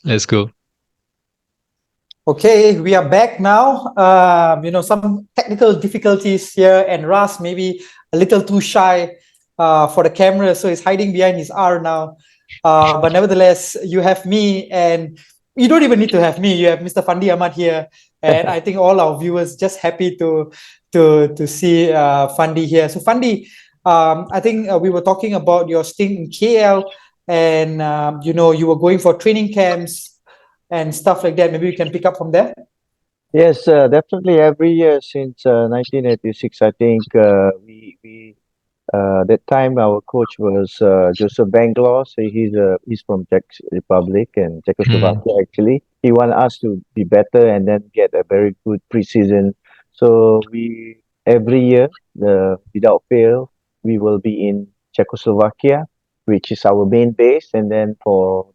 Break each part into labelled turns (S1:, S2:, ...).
S1: Let's go.
S2: Okay, we are back now. Some technical difficulties here, and Ras maybe a little too shy for the camera, so he's hiding behind his R now. But nevertheless, you have me, and you don't even need to have me. You have Mr. Fandi Ahmad here, and I think all our viewers just happy to see Fandi here. So Fandi, I think we were talking about your stint in KL, and you were going for training camps and stuff like that. Maybe we can pick up from there.
S3: Yes, definitely. Every year since 1986, I think we that time our coach was Joseph Banglaw. So he's from Czech Republic and
S1: Hmm.
S3: Czechoslovakia. Actually, he wanted us to be better and then get a very good preseason. So we every year, without fail, we will be in Czechoslovakia, which is our main base, and then for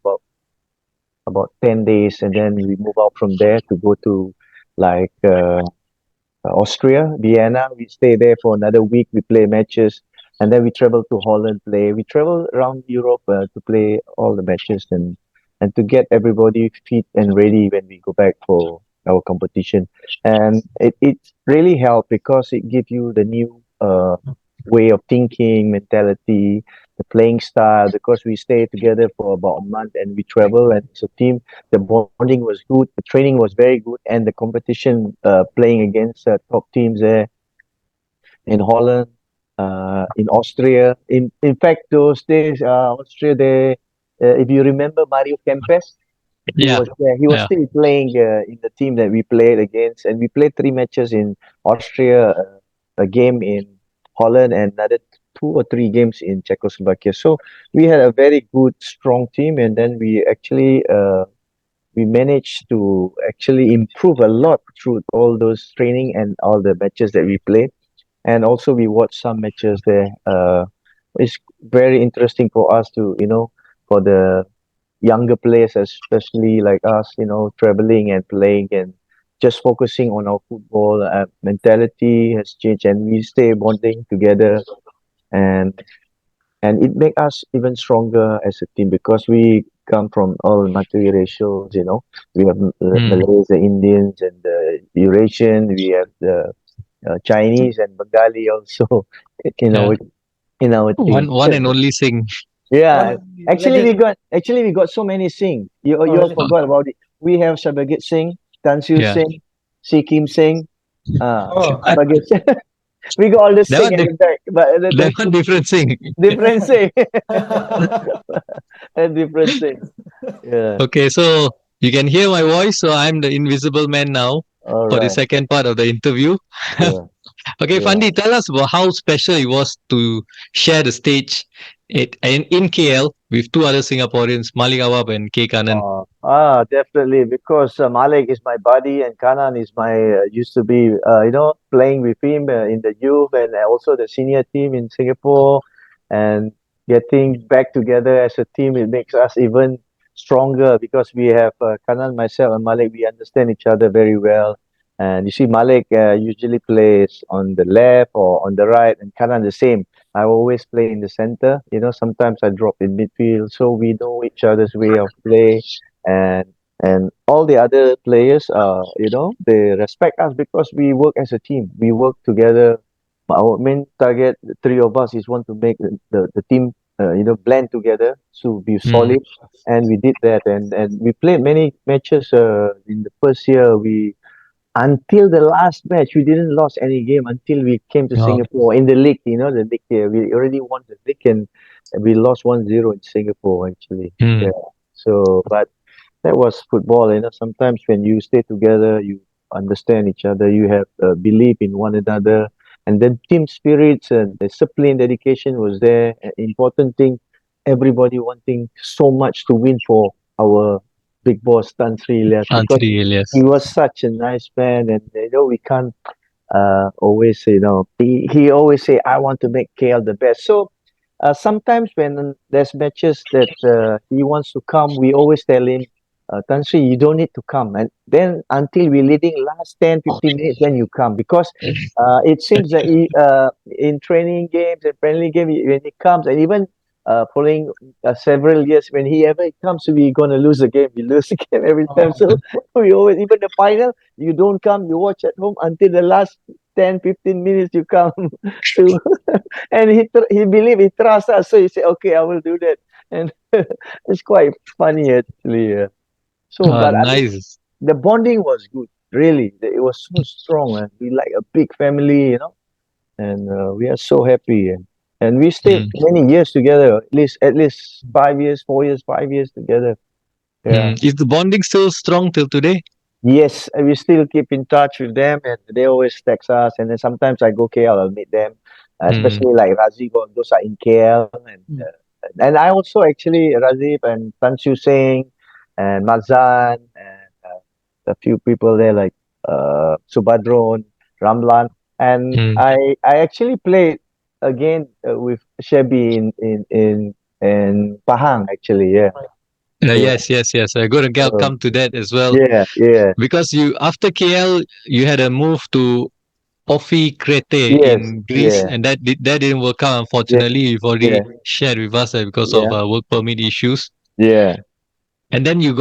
S3: about 10 days, and then we move out from there to go to like Austria, Vienna. We stay there for another week. We play matches, and then we travel to Holland. Play. We travel around Europe to play all the matches and to get everybody fit and ready when we go back for our competition. And it really helped because it gives you the new way of thinking, mentality, the playing style. Because we stay together for about a month and we travel, and as a team, the bonding was good, the training was very good, and the competition playing against top teams there in Holland, in Austria. In fact, those days, Austria, they, if you remember Mario Kempes, he
S1: Yeah.
S3: was there. He was
S1: Yeah.
S3: still playing in the team that we played against, and we played three matches in Austria, a game in Holland, and another two or three games in Czechoslovakia. So we had a very good, strong team, and then we managed to actually improve a lot through all those training and all the matches that we played. And also we watched some matches there. It's very interesting for us to, for the younger players, especially like us, traveling and playing and just focusing on our football. Mentality has changed, and we stay bonding together, and it make us even stronger as a team because we come from all multiracials. We have
S1: Hmm.
S3: Malays, the Indians, and the Eurasian. We have the Chinese and Bengali also in
S1: Yeah.
S3: our team.
S1: One and only Singh.
S3: Yeah,
S2: One
S3: actually we
S2: legend.
S3: got actually we got so many Singh. You all
S1: Oh,
S3: forgot about it. We have Sabagit Singh, Tansu
S1: yeah.
S3: Singh, Sikkim Singh,
S2: Oh,
S3: Sabagit. We got all the
S1: That
S3: Singh
S1: one,
S3: at the back, but
S1: that one different Singh.
S3: different Singh, a different Singh. Yeah.
S1: Okay, so you can hear my voice. So I'm the invisible man now
S3: All
S1: for the
S3: right.
S1: second part of the interview.
S3: Yeah.
S1: Okay,
S3: Yeah.
S1: Fandi, tell us about how special it was to share the stage in KL with two other Singaporeans, Malik Awab and K. Kanan.
S3: Definitely, because Malik is my buddy and Kanan is my used to be playing with him in the youth and also the senior team in Singapore, and getting back together as a team, it makes us even stronger because we have Kanan, myself, and Malik. We understand each other very well, and you see Malik usually plays on the left or on the right, and Kanan the same. I always play in the center. Sometimes I drop in midfield, so we know each other's way of play, and all the other players, they respect us because we work as a team. We work together. Our main target, the three of us, is want to make the team, blend together to be
S1: Hmm.
S3: solid, and we did that, and we played many matches. In the first year, we until the last match, we didn't lost any game until we came to
S1: Oh.
S3: Singapore in the league. The league here, we already won the league, and we lost 1-0 in Singapore actually.
S1: Hmm.
S3: Yeah. So, but that was football. Sometimes when you stay together, you understand each other. You have belief in one another, and then team spirits and discipline, dedication was there. Important thing, everybody wanting so much to win for our big boss Tan Sri Ilyas because
S1: Ansari
S3: he
S1: Elias.
S3: was such a nice man, and we can't always say no. He always say, I want to make KL the best. So sometimes when there's matches that he wants to come, we always tell him, Tan Sri, you don't need to come. And then until we're leading last 10, 15 minutes, then you come. Because it seems that in training games and friendly games, when he comes, and even following several years, when he ever comes, we gonna lose the game. We lose the game every time. So we always, even the final, you don't come, you watch at home until the last 10, 15 minutes you come to, and he believe he trusts us, so he said, okay, I will do that, and it's quite funny actually. So, but I mean,
S1: Nice.
S3: the bonding was good. Really, it was so strong, and we like a big family, and we are so happy, and we stayed
S1: Mm.
S3: many years together, at least 5 years, 4 years, 5 years together. Yeah.
S1: Is the bonding still strong till today?
S3: Yes, and we still keep in touch with them, and they always text us. And then sometimes I go KL, I'll meet them,
S1: Mm.
S3: especially like Razib, those are in KL, and I also actually Razib and Tan Siew Seng and Mazan and a few people there like Subadron, Ramlan, and
S1: Mm.
S3: I actually played again with Shebi in Pahang actually. Yeah, yeah.
S1: Yes, yes, yes. I'm going to
S3: So
S1: come to that as well.
S3: yeah, yeah,
S1: Because you, after KL, you had a move to Offi Crete
S3: yes,
S1: in Greece,
S3: yeah,
S1: and that didn't work out.
S3: yeah,
S1: Unfortunately, you've already
S3: yeah,
S1: shared with us because of
S3: yeah,
S1: work permit issues.
S3: yeah.
S1: And then you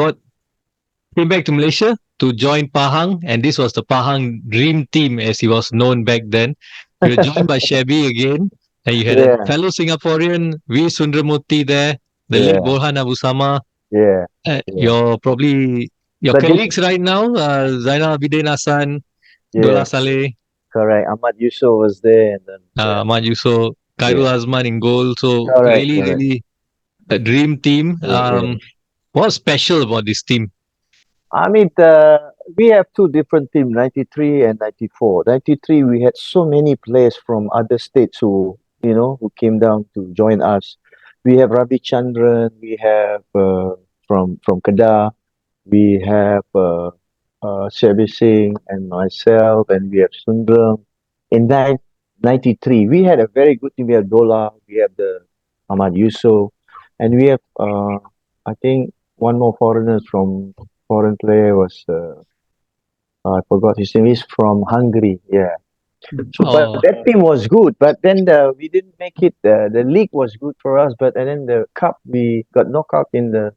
S1: came back to Malaysia to join Pahang, and this was the Pahang Dream Team as he was known back then. You were joined by Shabby again, and you had a
S3: Yeah,
S1: fellow Singaporean, V. Sundramurti there, the late
S3: yeah,
S1: Borhan Abu Sama,
S3: yeah, yeah.
S1: your probably your
S3: But this,
S1: colleagues right now, Zainal Abidin Hassan, Dola
S3: yeah,
S1: Saleh,
S3: correct. Ahmad Yusof was there, and then yeah,
S1: Ahmad Yusof, Khairul
S3: yeah,
S1: Azman in goal. So
S3: correct,
S1: really,
S3: correct.
S1: really a dream team.
S3: Yeah, yeah.
S1: What's special about this team?
S3: I mean, we have two different teams, 93 and 94. 93, we had so many players from other states who came down to join us. We have Ravi Chandran, we have from Kedah, we have Shabir Singh and myself, and we have Sundram. In 93, we had a very good team. We have Dola, we have the Ahmad Yusof, and we have, I think, one more foreign player was, I forgot his name, is from Hungary. Yeah. So, but
S1: Oh,
S3: that team was good. But then we didn't make it. The league was good for us, but and then the cup we got knocked out in the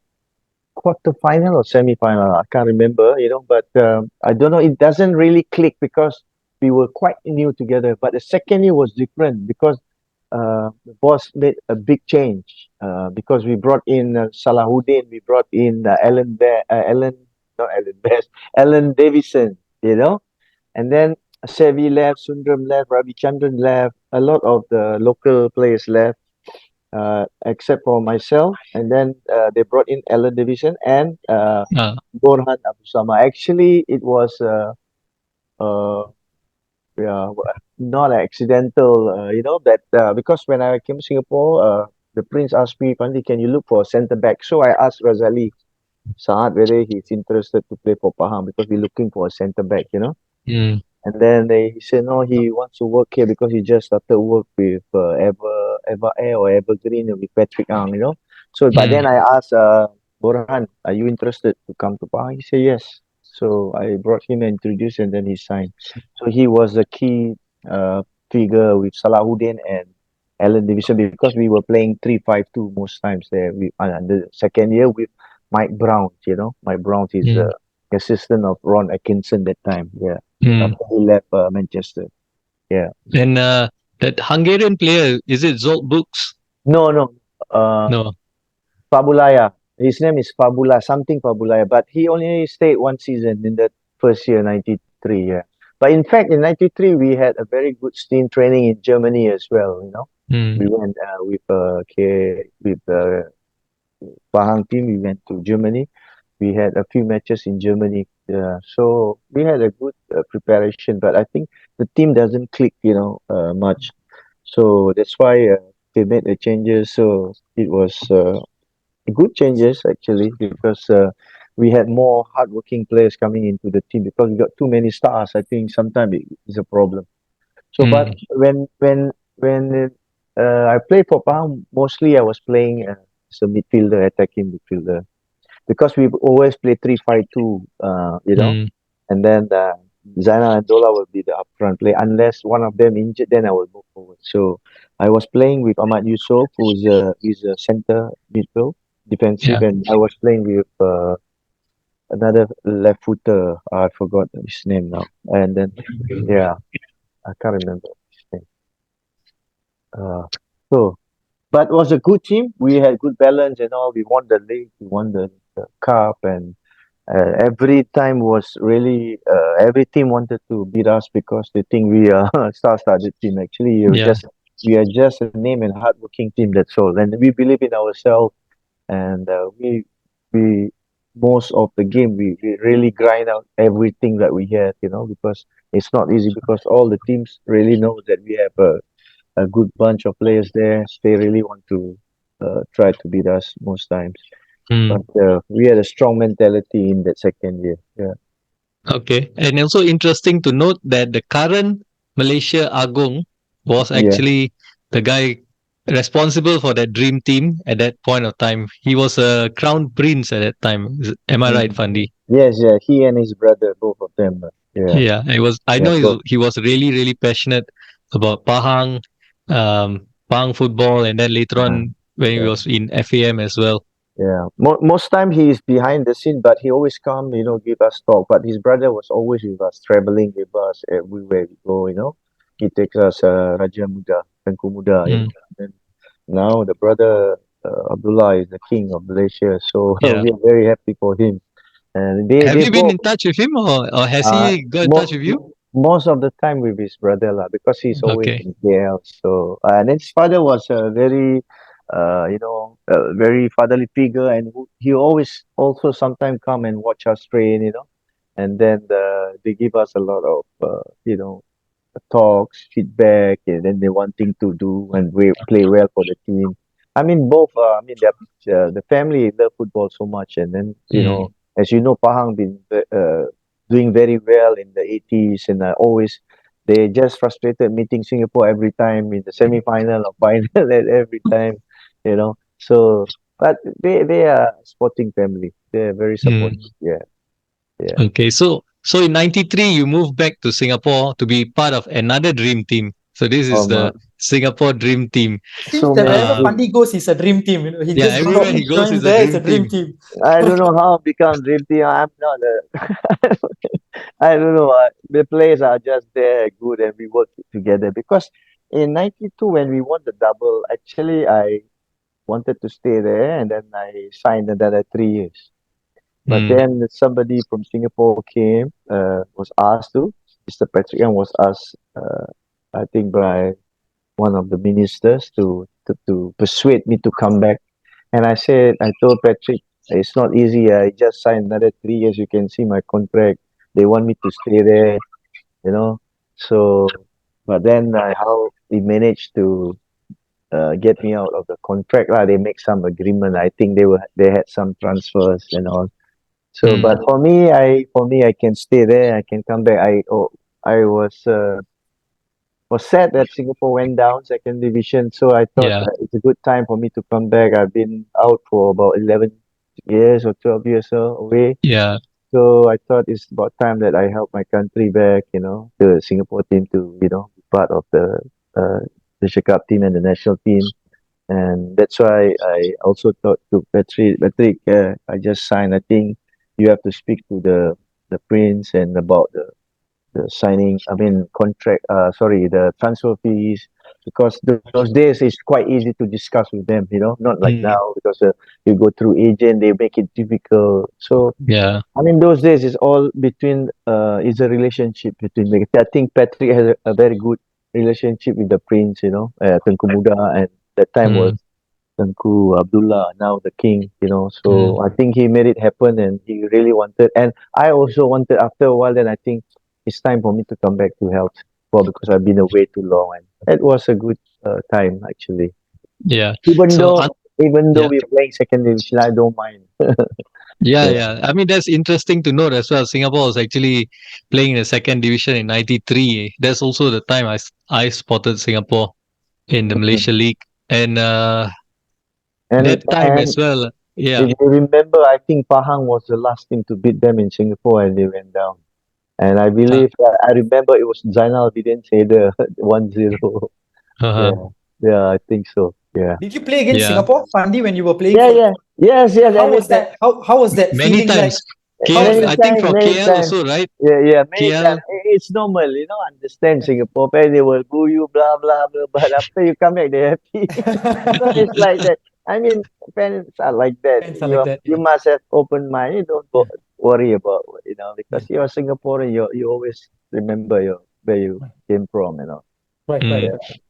S3: quarter-final or semi-final. I can't remember, but I don't know. It doesn't really click because we were quite new together. But the second year was different because the boss made a big change because we brought in Salahuddin, we brought in not Alan Best, Alan Davison, and then Sevi left, Sundram left, Ravi Chandran left, a lot of the local players left except for myself. And then they brought in Ellen Division and
S1: uh,
S3: Borhan Abu Sama. Actually, it was uh, yeah, not an accidental, that because when I came to Singapore, the Prince asked me, Fandi, can you look for a centre back? So I asked Razali Saad whether he's interested to play for Pahang because we're looking for a centre back.
S1: mm,
S3: And then he said no, he wants to work here because he just started work with Ever Air or Evergreen with Patrick Ang. So, but
S1: mm,
S3: then I asked Borhan, are you interested to come to Pahang? He said yes. So I brought him and introduced, and then he signed. So he was the key figure with Salahuddin and Alan Division because we were playing 3-5-2 most times there. The second year with Mike Brown. Mike Brown is
S1: mm,
S3: assistant of Ron Atkinson that time. Yeah,
S1: mm.
S3: after he left Manchester. Yeah.
S1: And that Hungarian player, is it Zolt Books?
S3: No, no. Uh,
S1: No.
S3: Fabulaya. His name is Fabula, something Fabulaya, but he only stayed one season in that first year, 93. Yeah. But in fact, in 93, we had a very good team training in Germany as well.
S1: Mm,
S3: We went with Pahang team, we went to Germany. We had a few matches in Germany. So we had a good preparation, but I think the team doesn't click, much. So that's why they made the changes. So it was good changes actually because we had more hardworking players coming into the team because we got too many stars. I think sometimes it is a problem. So, but
S1: mm,
S3: when I played for Pahang, mostly I was playing as a midfielder, attacking midfielder because we always play 3-5-2,
S1: mm,
S3: and then Zainal and Dola will be the upfront play. Unless one of them injured, then I will move forward. So I was playing with Ahmad Yusof, who's a center midfield defensive,
S1: Yeah.
S3: and I was playing with another left footer. I forgot his name now. And then yeah, I can't remember his name. Uh, so but it was a good team. We had good balance and all. We won the league, we won the cup, and every time was really every team wanted to beat us because they think we are a star-studded team. Actually,
S1: Yeah.
S3: we are just a name and hardworking team. That's all, and we believe in ourselves. And we most of the game we really grind out everything that we had, because it's not easy because all the teams really know that we have a good bunch of players there. They really want to try to beat us most times.
S1: Mm.
S3: But we had a strong mentality in that second year. Yeah.
S1: Okay. And also interesting to note that the current Malaysia Agong was
S3: Yeah.
S1: actually the guy responsible for that dream team at that point of time. He was a crown prince at that time. Am I right,
S3: Mm.
S1: Fandi?
S3: Yes, yeah. He and his brother, both of them. Yeah.
S1: Yeah, I was. I
S3: Yeah.
S1: know
S3: Both.
S1: he was really, really passionate about Pahang football, and then later
S3: Uh,
S1: on when he
S3: yeah.
S1: was in FAM as well.
S3: Yeah, most time he is behind the scene, but he always come, give us talk. But his brother was always with us, traveling with us everywhere we go. He takes us Raja Muda, Tengku Muda.
S1: Mm.
S3: And now the brother Abdullah is the king of Malaysia, so
S1: Yeah.
S3: we are very happy for him. And
S1: Have
S3: they
S1: you been
S3: both
S1: in touch with him, or has
S3: uh,
S1: he got in touch with you?
S3: most of the time with his brother lah, because he's always
S1: Okay.
S3: in KL. So and his father was a very, very fatherly figure, and he always also sometimes come and watch us train, and then they give us a lot of talks, feedback, and then they wanting to do and we play well for the team. I mean, both. The family love football so much, and then
S1: Mm.
S3: as you know, Pahang been doing very well in the 80s, and always they just frustrated meeting Singapore every time in the semi-final or final and every time, So, but they are a sporting family. They are very
S1: Mm.
S3: supportive. Yeah, yeah.
S1: Okay. So in '93 you moved back to Singapore to be part of another dream team. So this is
S3: Oh my,
S1: the Singapore Dream Team.
S2: Seems
S3: so
S2: that
S3: many
S2: wherever
S1: Uh,
S3: dreams.
S2: Fandi goes, it's a dream team. He
S1: yeah.
S2: just
S1: Everywhere he goes
S2: joins
S1: is a
S2: there, it's a
S1: dream
S2: dream
S1: team.
S2: team.
S3: I don't know how become dream team. I'm not a. I don't know. The players are just there good, and we work together. Because in '92 when we won the double, actually I wanted to stay there, and then I signed another 3 years. But
S1: Mm.
S3: then somebody from Singapore came, was asked to. Mr. Patrick and was asked, I think by one of the ministers to persuade me to come back. And I told Patrick, it's not easy. I just signed another 3 years. You can see my contract. They want me to stay there, you know. So, but then how he managed to get me out of the contract lah. They make some agreement. I think they had some transfers and all. So,
S1: Mm.
S3: but for me, I can stay there. I can come back. I was sad that Singapore went down second division. So I thought
S1: Yeah.
S3: it's a good time for me to come back. I've been out for about 11 years or 12 years away.
S1: Yeah.
S3: So I thought it's about time that I help my country back, the Singapore team to, be part of uh, the Asia Cup team and the national team. And that's why I also thought to Patrick, I just signed. I think you have to speak to the prince and about the signing, I mean, contract, the transfer fees, because those days it's quite easy to discuss with them, not like
S1: Mm.
S3: now, because you go through agent, they make it difficult. So,
S1: Yeah.
S3: I mean, those days is all between, is a relationship between, I think Patrick has a very good relationship with the prince, Tengku Muda, and that time was
S1: Mm.
S3: Tengku Abdullah, now the king,
S1: Mm.
S3: so I think he made it happen and he really wanted. And I also wanted after a while, then I think it's time for me to come back to help well, because I've been away too long. And it was a good time, actually.
S1: Yeah.
S3: Even
S1: So
S3: though, even though
S1: yeah.
S3: we're playing second division, I don't mind.
S1: Yeah,
S3: Yeah.
S1: yeah. I mean, that's interesting to note as well. Singapore was actually playing in the second division in '93. That's also the time I spotted Singapore in the Malaysia League, and
S3: And,
S1: that time as
S3: and
S1: well. Yeah,
S3: if you remember, I think Pahang was the last team to beat them in Singapore and they went down. And I
S1: Uh,
S3: believe I remember it was Zainal didn't say the 1-0. Yeah,
S1: uh-huh.
S3: yeah, I think so. Yeah,
S2: Did you play against
S1: Yeah.
S2: Singapore, Fandi, when you were playing
S3: yeah,
S2: for?
S3: yeah. Yes, yes.
S2: How was that? How was that
S1: Many
S2: feeling like?
S1: times.
S2: How was
S1: KL,
S3: Many
S1: I
S2: that?
S1: think
S3: times,
S1: for
S3: many
S1: KL
S3: times.
S1: also, right?
S3: Yeah, yeah, many times.
S1: KL.
S3: It's normal, understand Singapore fans, they will boo you, blah, blah, blah. But after you come back, they're happy. So it's like that. I mean, fans are like that.
S2: Fans are like that.
S3: You
S2: Yeah.
S3: must have open mind. You don't
S2: Yeah.
S3: worry about,
S2: Yeah.
S3: because you're Singaporean, you always remember where you came from,
S2: Right. Right.
S1: Mm.
S3: Yeah.
S2: Right.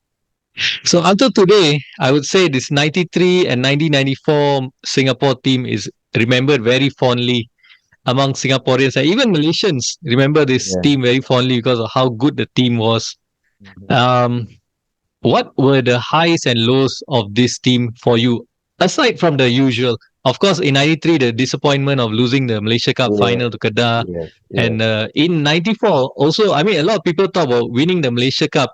S1: So until today, I would say this 93 and 1994 Singapore team is remembered very fondly among Singaporeans and even Malaysians remember this
S3: Yeah.
S1: team very fondly because of how good the team was.
S3: Mhm.
S1: Um, what were the highs and lows of this team for you? Aside from the usual, of course, in '93, the disappointment of losing the Malaysia Cup
S3: Yeah.
S1: final to Kedah,
S3: Yes. Yes.
S1: and in '94, also, I mean, a lot of people talk about winning the Malaysia Cup,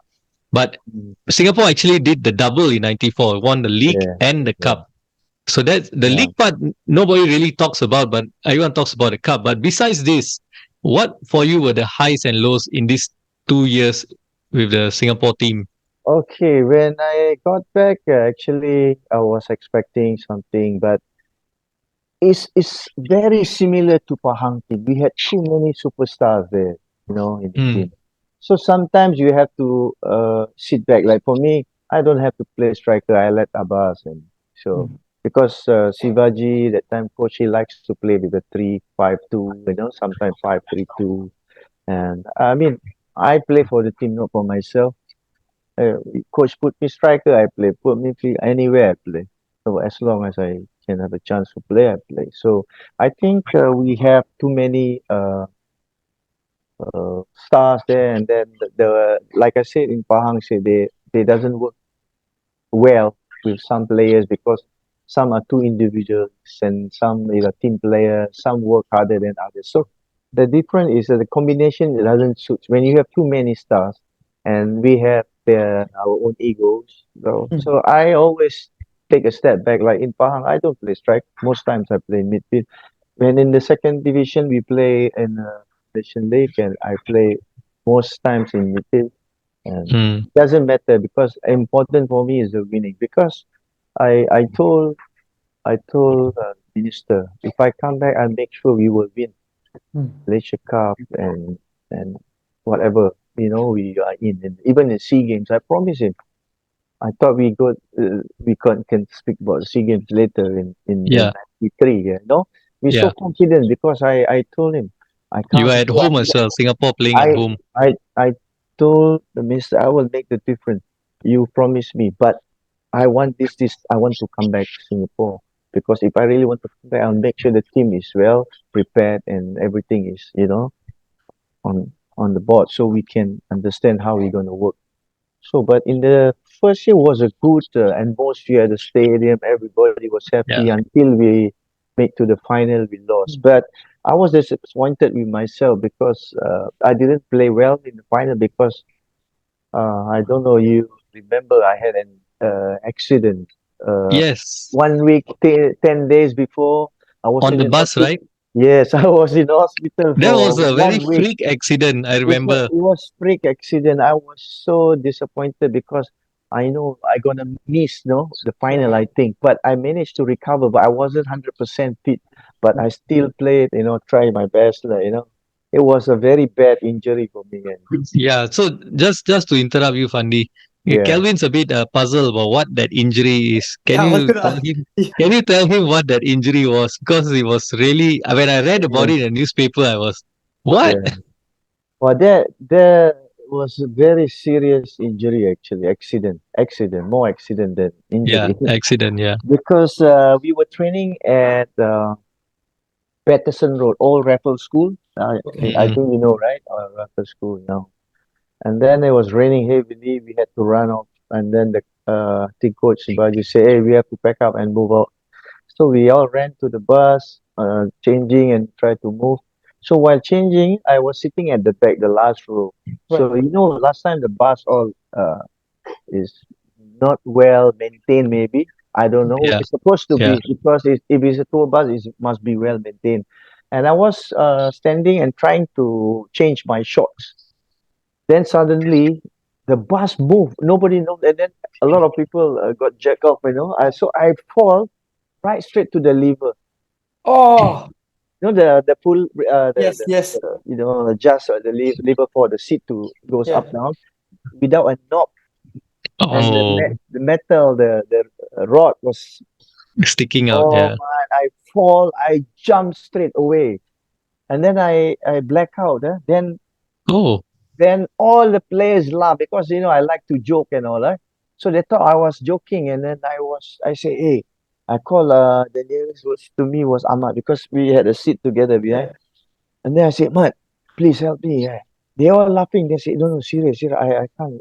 S1: but
S3: Mm.
S1: Singapore actually did the double in '94, won the league
S3: Yeah.
S1: and the
S3: Yeah.
S1: cup. So that's the
S3: Yeah.
S1: league part. Nobody really talks about, but everyone talks about the cup. But besides this, what for you were the highs and lows in these 2 years with the Singapore team?
S3: Okay, when I got back, actually, I was expecting something, but it's very similar to Pahang team. We had too many superstars there, in the
S1: Mm,
S3: team. So sometimes you have to sit back. Like for me, I don't have to play striker. I let Abbas, and so
S2: Mm.
S3: because Sivaji that time coach he likes to play with the 3-5-2, sometimes 5-3-2, and I mean I play for the team, not for myself. Uh, Coach put me striker, I play. Put me anywhere, I play. So as long as I can have a chance to play, I play. So I think we have too many stars there, and then like I said in Pahang, say they doesn't work well with some players because some are too individuals and some is a team player, some work harder than others. So the difference is that the combination doesn't suit. When you have too many stars and we have our own egos,
S2: Mm.
S3: so I always take a step back. Like in Pahang, I don't play strike. Most times I play midfield. When in the second division, we play in Malaysian League and I play most times in midfield. And
S1: mm,
S3: doesn't matter because important for me is the winning. Because I told minister if I come back, I'll make sure we will win
S2: Mm.
S3: Malaysia Cup and whatever we are in. And even in Sea Games, I promise him. I thought we can speak about Sea Games later in
S1: yeah,
S3: '93. Yeah, no, we're so
S1: yeah.
S3: confident because I told him I
S1: You
S3: can't.
S1: were at home as well. Singapore playing at
S3: I
S1: home.
S3: I told the minister I will make the difference. You promised me, but I want this. I want to come back to Singapore because if I really want to come back, I'll make sure the team is well prepared and everything is on the board so we can understand how we're going to work. So, but in the first year was a good atmosphere at the stadium. Everybody was happy
S1: Yeah.
S3: until we made to the final. We lost,
S2: Mm.
S3: but I was disappointed with myself because I didn't play well in the final because I don't know. You remember I had an accident. Uh,
S1: Yes.
S3: 1 week, 10 days before, I was
S1: On
S3: in
S1: the
S3: the
S1: bus,
S3: hospital.
S1: right?
S3: Yes, I was in the hospital
S1: That was
S3: for
S1: a very
S3: 1 week.
S1: freak accident. I
S3: It was
S1: remember.
S3: it was freak accident. I was so disappointed because I know I gonna miss the final I think, but I managed to recover. But I wasn't 100% fit. But I still played. Try my best. It was a very bad injury for me. And
S1: Yeah. So just to interrupt you, Fandi,
S3: yeah,
S1: Kelvin's a bit puzzled about what that injury is. Can
S2: Yeah, I was
S1: you tell
S2: gonna.
S1: him? Can you tell him what that injury was? Because it was really when I read about
S3: yeah,
S1: it in the newspaper, I was what?
S3: yeah. Well, there was a very serious injury actually, accident, more accident than
S1: Yeah,
S3: injury,
S1: accident. Yeah.
S3: because we were training at Patterson Road, Old Raffles School. I
S1: Mm,
S3: think you know, right? Raffles School now. And then it was raining heavily. We had to run off, and then the team coach Baji said, "Hey, we have to pack up and move out." So we all ran to the bus, changing and tried to move. So while changing, I was sitting at the back, the last row.
S2: Right.
S3: So last time the bus all is not well maintained. Maybe I don't know.
S1: yeah.
S3: It's supposed to
S1: Yeah.
S3: be because if it's a tour bus, it must be well maintained. and I was standing and trying to change my shorts. Then suddenly the bus moved. Nobody knows, and then a lot of people got jacked off. So I fall right straight to the lever.
S2: Oh,
S3: The pull,
S2: yes, yes.
S3: just the lever for the seat to goes up
S2: Yeah.
S3: down without a knob, and
S1: Oh,
S3: the metal, the rod was.
S1: sticking out.
S3: Oh
S1: Yeah.
S3: man, I fall, I jump straight away, and then I black out.
S1: Oh,
S3: Then all the players laugh because I like to joke and all, right? So they thought I was joking, and then I say, hey, I call the nearest was to me was Ahmad because we had a seat together behind.
S2: Yeah.
S3: And then I said, Ahmad, please help me. They all laughing. They say, no, no, serious, serious. I can't.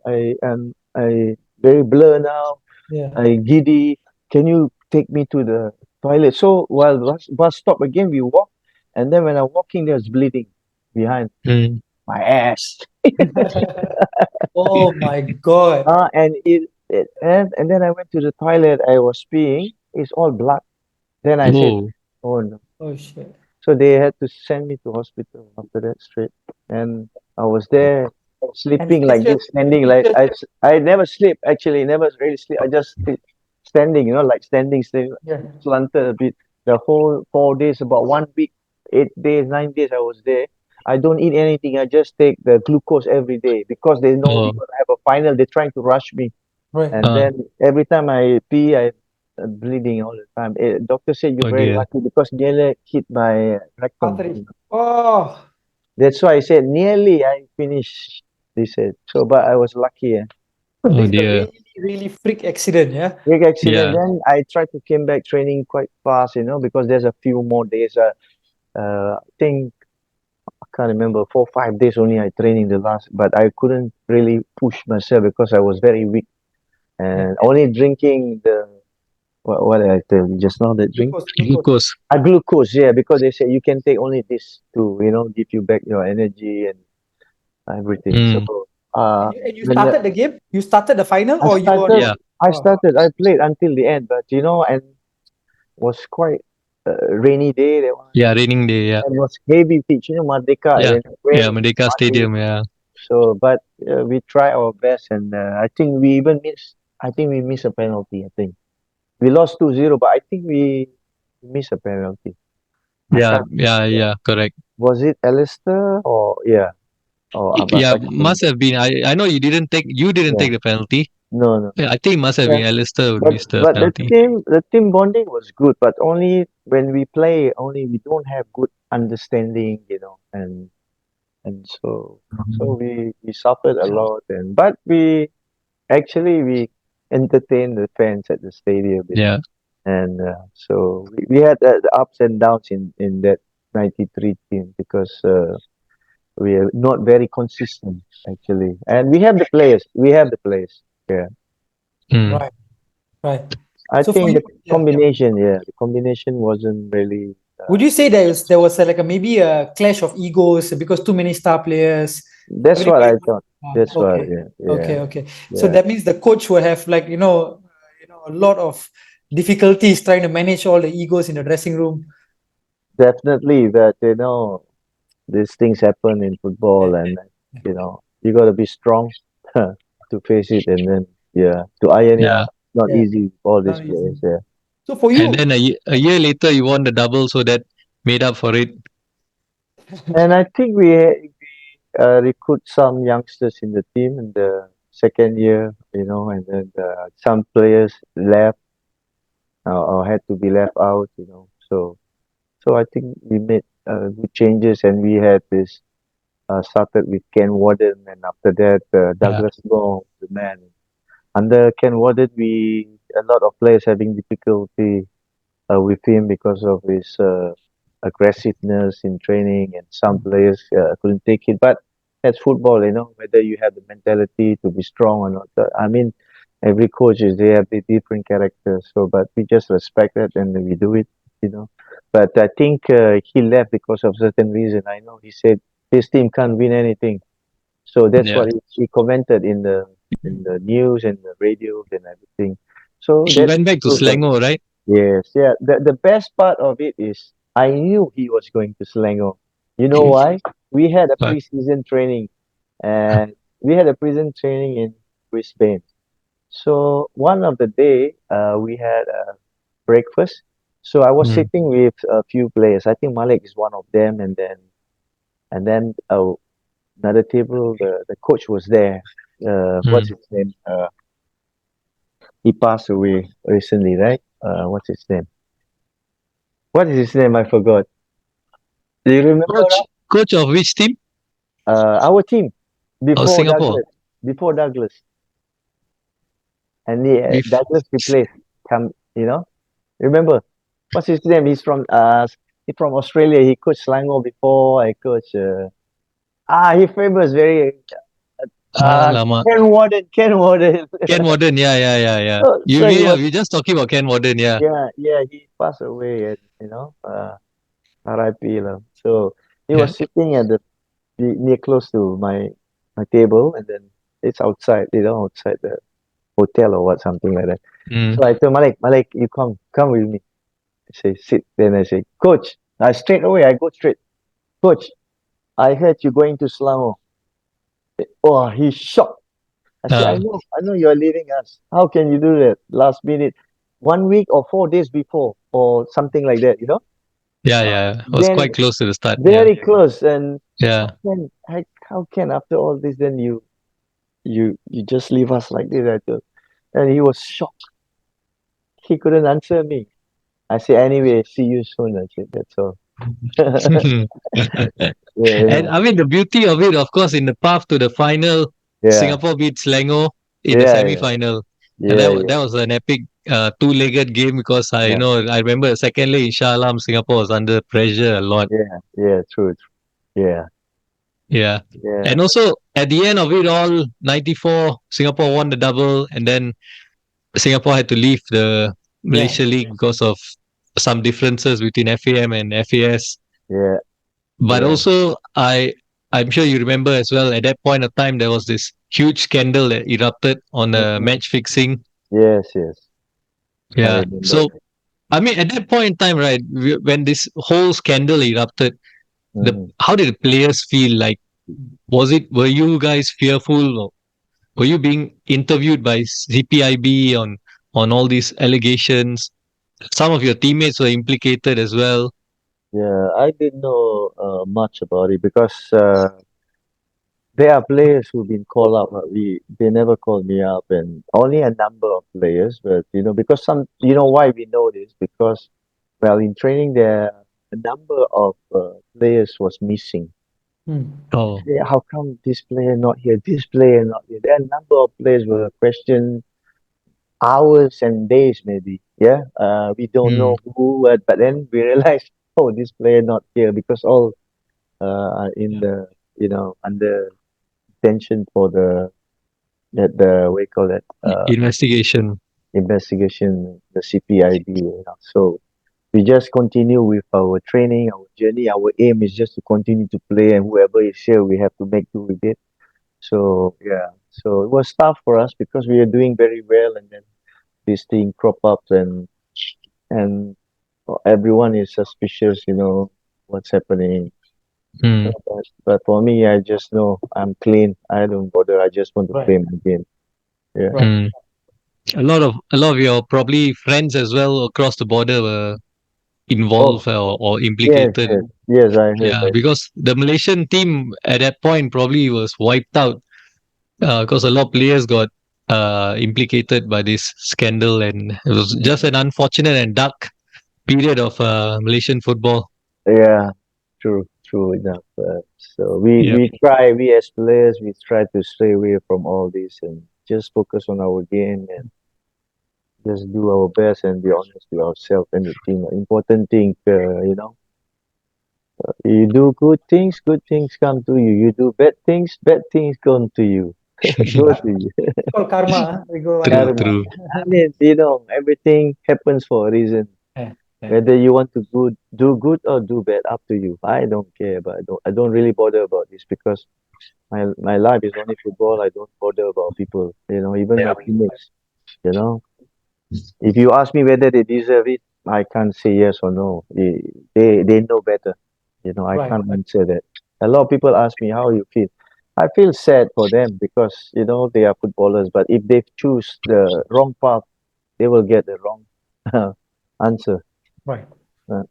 S3: I very blur now.
S2: Yeah.
S3: I giddy. Can you take me to the toilet? So while bus stop again, we walk, and then when I'm walking, there's bleeding behind
S1: mm.
S3: my ass.
S2: Oh my God.
S3: And then I went to the toilet. I was peeing. It's all blood. Then I said,
S1: Oh,
S3: oh no.
S2: Oh shit.
S3: So they had to send me to hospital after that straight. And I was there
S2: And
S3: sleeping like
S2: stitches,
S3: this, standing like
S2: stitches.
S3: I never sleep actually, never really sleep. I just standing, like standing,
S2: Yeah.
S3: slanted a bit. The whole 4 days, about 1 week, 8 days, 9 days I was there. I don't eat anything. I just take the glucose every day because they know we're
S1: oh,
S3: gonna have a final. They're trying to rush me.
S2: Right.
S3: And
S1: uh,
S3: then every time I pee, I bleeding all the time. Doctor said you're
S1: oh
S3: very
S1: dear.
S3: lucky because nearly hit my rectum.
S2: Artery. Oh,
S3: That's why I said nearly I finished. They said so, but I was lucky.
S2: so
S1: Oh
S2: this is a
S1: dear.
S2: really, really freak accident, yeah?
S3: Big accident.
S1: Yeah.
S3: Then I tried to came back training quite fast, because there's a few more days. I think I can't remember 4 5 days only I training the last, but I couldn't really push myself because I was very weak
S2: Yeah.
S3: and only drinking the what did I tell you just now that drink.
S2: Glucose, glucose.
S1: Glucose.
S3: Glucose, yeah, because they say you can take only this to, give you back your energy and everything. So,
S1: Mm.
S2: And you
S3: when
S2: started the game? You started the final
S3: I
S2: or you were
S3: started,
S1: Yeah.
S2: not? Oh,
S3: I played until the end, but and was quite rainy day that one,
S1: Yeah. Raining day. Yeah.
S3: and was heavy pitch, Merdeka
S1: Yeah.
S3: when
S1: Yeah.
S3: rain,
S1: Merdeka
S3: muddy.
S1: Stadium. Yeah.
S3: So, but we try our best, and I think we even miss. I think we miss a penalty. I think we lost 2-0, but I think we missed a penalty. I
S1: Yeah.
S3: can't.
S1: Yeah.
S3: Yeah.
S1: Yeah. Correct.
S3: Was it Alistair or yeah or Abbas?
S1: Yeah.
S3: I can't
S1: Must
S3: remember.
S1: have been. I know you didn't
S3: Yeah.
S1: take the penalty.
S3: No, no.
S1: Yeah, I think must have
S3: Yeah.
S1: been Alistair would
S3: But
S1: miss the
S3: but
S1: penalty.
S3: the team bonding was good, but only when we play, only we don't have good understanding, and so we suffered a lot, and but we entertained the fans at the stadium,
S1: Yeah.
S3: and so we had the ups and downs in that '93 team because we are not very consistent actually, and we have the players, yeah.
S1: Mm.
S2: right, right.
S3: I
S2: So for
S3: think
S2: you,
S3: the
S2: yeah, yeah.
S3: the combination wasn't really.
S2: Would you say there was like maybe a clash of egos because too many star players,
S3: That's what
S2: everybody?
S3: I thought. That's what,
S2: Okay,
S3: yeah, yeah,
S2: okay, okay. So
S3: yeah.
S2: that means the coach will have like a lot of difficulties trying to manage all the egos in the dressing room.
S3: Definitely that, these things happen in
S2: Yeah,
S3: football, and you got to be strong to face it, and then yeah, to iron it
S1: Yeah.
S3: out. Not
S2: yeah,
S3: easy for all these
S2: not
S3: players.
S2: easy.
S3: Yeah,
S2: So for
S1: And
S2: you,
S1: then a year later, you won the double, so that made up for it.
S3: and I think we recruit some youngsters in the team in the second year, and then some players left or had to be left out, so I think we made good changes, and we had this started with Ken Warden, and after that
S1: Yeah.
S3: Douglas Moore, the man. Under Ken Warden, we a lot of players having difficulty with him because of his aggressiveness in training, and some players couldn't take it. But that's football, whether you have the mentality to be strong or not. I mean, every coach is they have the different characters. So, but we just respect that and we do it, you know. But I think he left because of certain reason. I know he said his team can't win anything. So that's
S1: Yeah.
S3: what he commented in the news and the radio and everything. So
S1: He
S3: that
S1: went back to
S3: proves that
S1: Selangor, right?
S3: yes, yeah. The best part of it is I knew he was going to Selangor. You know why? We had a
S1: But
S3: pre-season training, and we had a pre-season training in Brisbane. So one of the day, we had a breakfast. So I was
S1: mm,
S3: sitting with a few players. I think Malik is one of them, and then another table. The coach was there. What's
S1: mm.
S3: his name? He passed away recently, right? What's his name? What is his name? I forgot. Do you remember?
S1: Coach, coach of which team?
S3: Our team
S1: Oh,
S3: before
S1: Singapore.
S3: Douglas, before Douglas, and the
S1: With
S3: Douglas replaced. Come, remember what's his name? He's from Australia. He coached Selangor before. I coach. He famous very.
S1: Alamak.
S3: Ken Warden. Ken Warden.
S1: Ken Warden, yeah, yeah, yeah, yeah.
S3: So he
S1: Yeah,
S3: was.
S1: we're just talking about Ken Warden, yeah.
S3: Yeah, yeah. He passed away, and R.I.P. lah. So he
S1: Yeah.
S3: was sitting at the near close to my table, and then it's outside. Outside the hotel or what, something like that.
S1: Mm.
S3: So I told Malik, you come with me. I say, sit. Then I say, Coach, straight away, I go straight. Coach, I heard you're going to Selangor. Oh, he's shocked. I say,
S1: Uh,
S3: I know you're leaving us. How can you do that last minute? 1 week or 4 days before, or something like that,
S1: yeah,
S3: Uh,
S1: yeah. Was
S3: then
S1: quite close to the start, yeah.
S3: very close. And
S1: Yeah.
S3: how can after all this, then you just leave us like this? I thought. And he was shocked. He couldn't answer me. I said, anyway, see you soon. I said, that's all.
S1: And
S3: Yeah,
S1: I mean, the beauty of it, of course, in the path to the final,
S3: yeah,
S1: Singapore beat Selangor in the
S3: yeah, yeah,
S1: semi-final, and
S3: yeah,
S1: that
S3: yeah,
S1: was an epic two-legged game because
S3: yeah,
S1: I remember the second leg in Shah Alam, Singapore was under pressure a lot.
S3: yeah, yeah, true, yeah,
S1: Yeah,
S3: yeah,
S1: and also at the end of it all, '94, Singapore won the double, and then Singapore had to leave the
S2: Yeah.
S1: Malaysia League because of some differences between FAM and FAS.
S3: yeah,
S1: But
S3: yeah.
S1: also, I'm sure you remember as well. At that point of time, there was this huge scandal that erupted on
S3: Mhm.
S1: match fixing.
S3: Yes, yes, I
S1: Yeah.
S3: remember.
S1: So I mean, at that point in time, right, when this whole scandal erupted, the
S3: Hmm.
S1: how did the players feel? Like, were you guys fearful? Or were you being interviewed by CPIB on all these allegations? Some of your teammates were implicated as well.
S3: Yeah, I didn't know much about it because there are players who've been called up, but they never called me up, and only a number of players. But because why we know this, because well, in training there, a number of players was missing.
S2: Mm.
S1: Oh,
S3: Say, how come this player not here? This player not here? There are a number of players were questioned hours and days, maybe. Yeah, we don't
S1: mm,
S3: know who, but then we realized, oh, this player not here because all are in the under detention for the what you call that
S1: investigation.
S3: investigation, the CPIB. So we just continue with our training, our journey. Our aim is just to continue to play, and whoever is here, we have to make do with it. So yeah, so it was tough for us because we are doing very well, and then this thing crop up, and everyone is suspicious. What's happening.
S1: Mm,
S3: But for me, I just know I'm clean. I don't bother. I just want to
S2: Right.
S3: play my game. Yeah.
S2: Right.
S1: mm. A lot of your probably friends as well across the border were
S3: Oh,
S1: involved or
S3: yes,
S1: implicated.
S3: yes, yes. I heard
S1: Yeah,
S3: that.
S1: because the Malaysian team at that point probably was wiped out because a lot of players got implicated by this scandal, and it was just an unfortunate and dark period of Malaysian football.
S3: Yeah, true enough. So we
S1: Yep.
S3: we try. We as players, we try to stay away from all this and just focus on our game and just do our best and be honest with ourselves and the team. Important thing, you do good things come to you. You do bad things come to you. Go to you.
S2: It's called karma. Huh? We go one
S1: True,
S2: by
S3: Karma.
S2: one.
S1: true.
S3: I mean, everything happens for a reason.
S2: Yeah. Yeah.
S3: Whether you want to do good or do bad, up to you. I don't care, but I don't really bother about this because my life is only football. I don't bother about people. Even my teammates. You know, if you ask me whether they deserve it, I can't say yes or no. They know better. I
S2: Right.
S3: can't answer that. A lot of people ask me how you feel. I feel sad for them because they are footballers. But if they choose the wrong path, they will get the wrong answer.
S2: Right.
S3: Uh,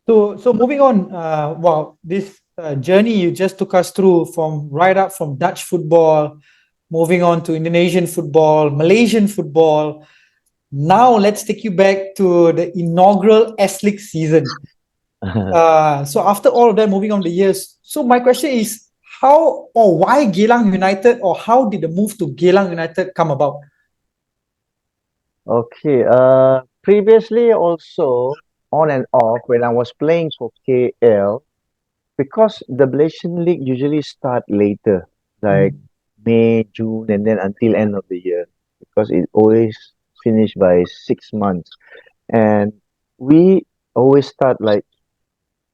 S2: So moving on, wow, this journey you just took us through from right up from Dutch football, moving on to Indonesian football, Malaysian football. Now let's take you back to the inaugural S League season. So after all of that, moving on the years. So my question is, how or why Geylang United, or how did the move to Geylang United come about?
S3: okay. Previously also on and off when I was playing for KL, because the Malaysian League usually start later, like
S2: Mm.
S3: May, June, and then until end of the year, because it always finish by 6 months. And we always start like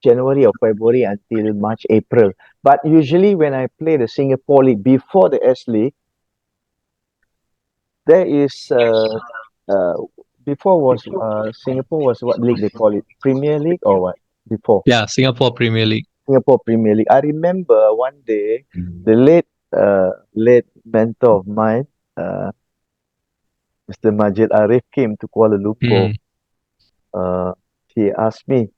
S3: January or February until March, April. But usually when I play the Singapore League before the S League, there is uh before was Singapore was what league they call it? Premier League or what? Before
S1: Yeah, Singapore Premier League.
S3: Singapore Premier League. I remember one day the late mentor of mine, Mr. Majid Arif, came to Kuala Lumpur.
S1: Mm.
S3: He asked me,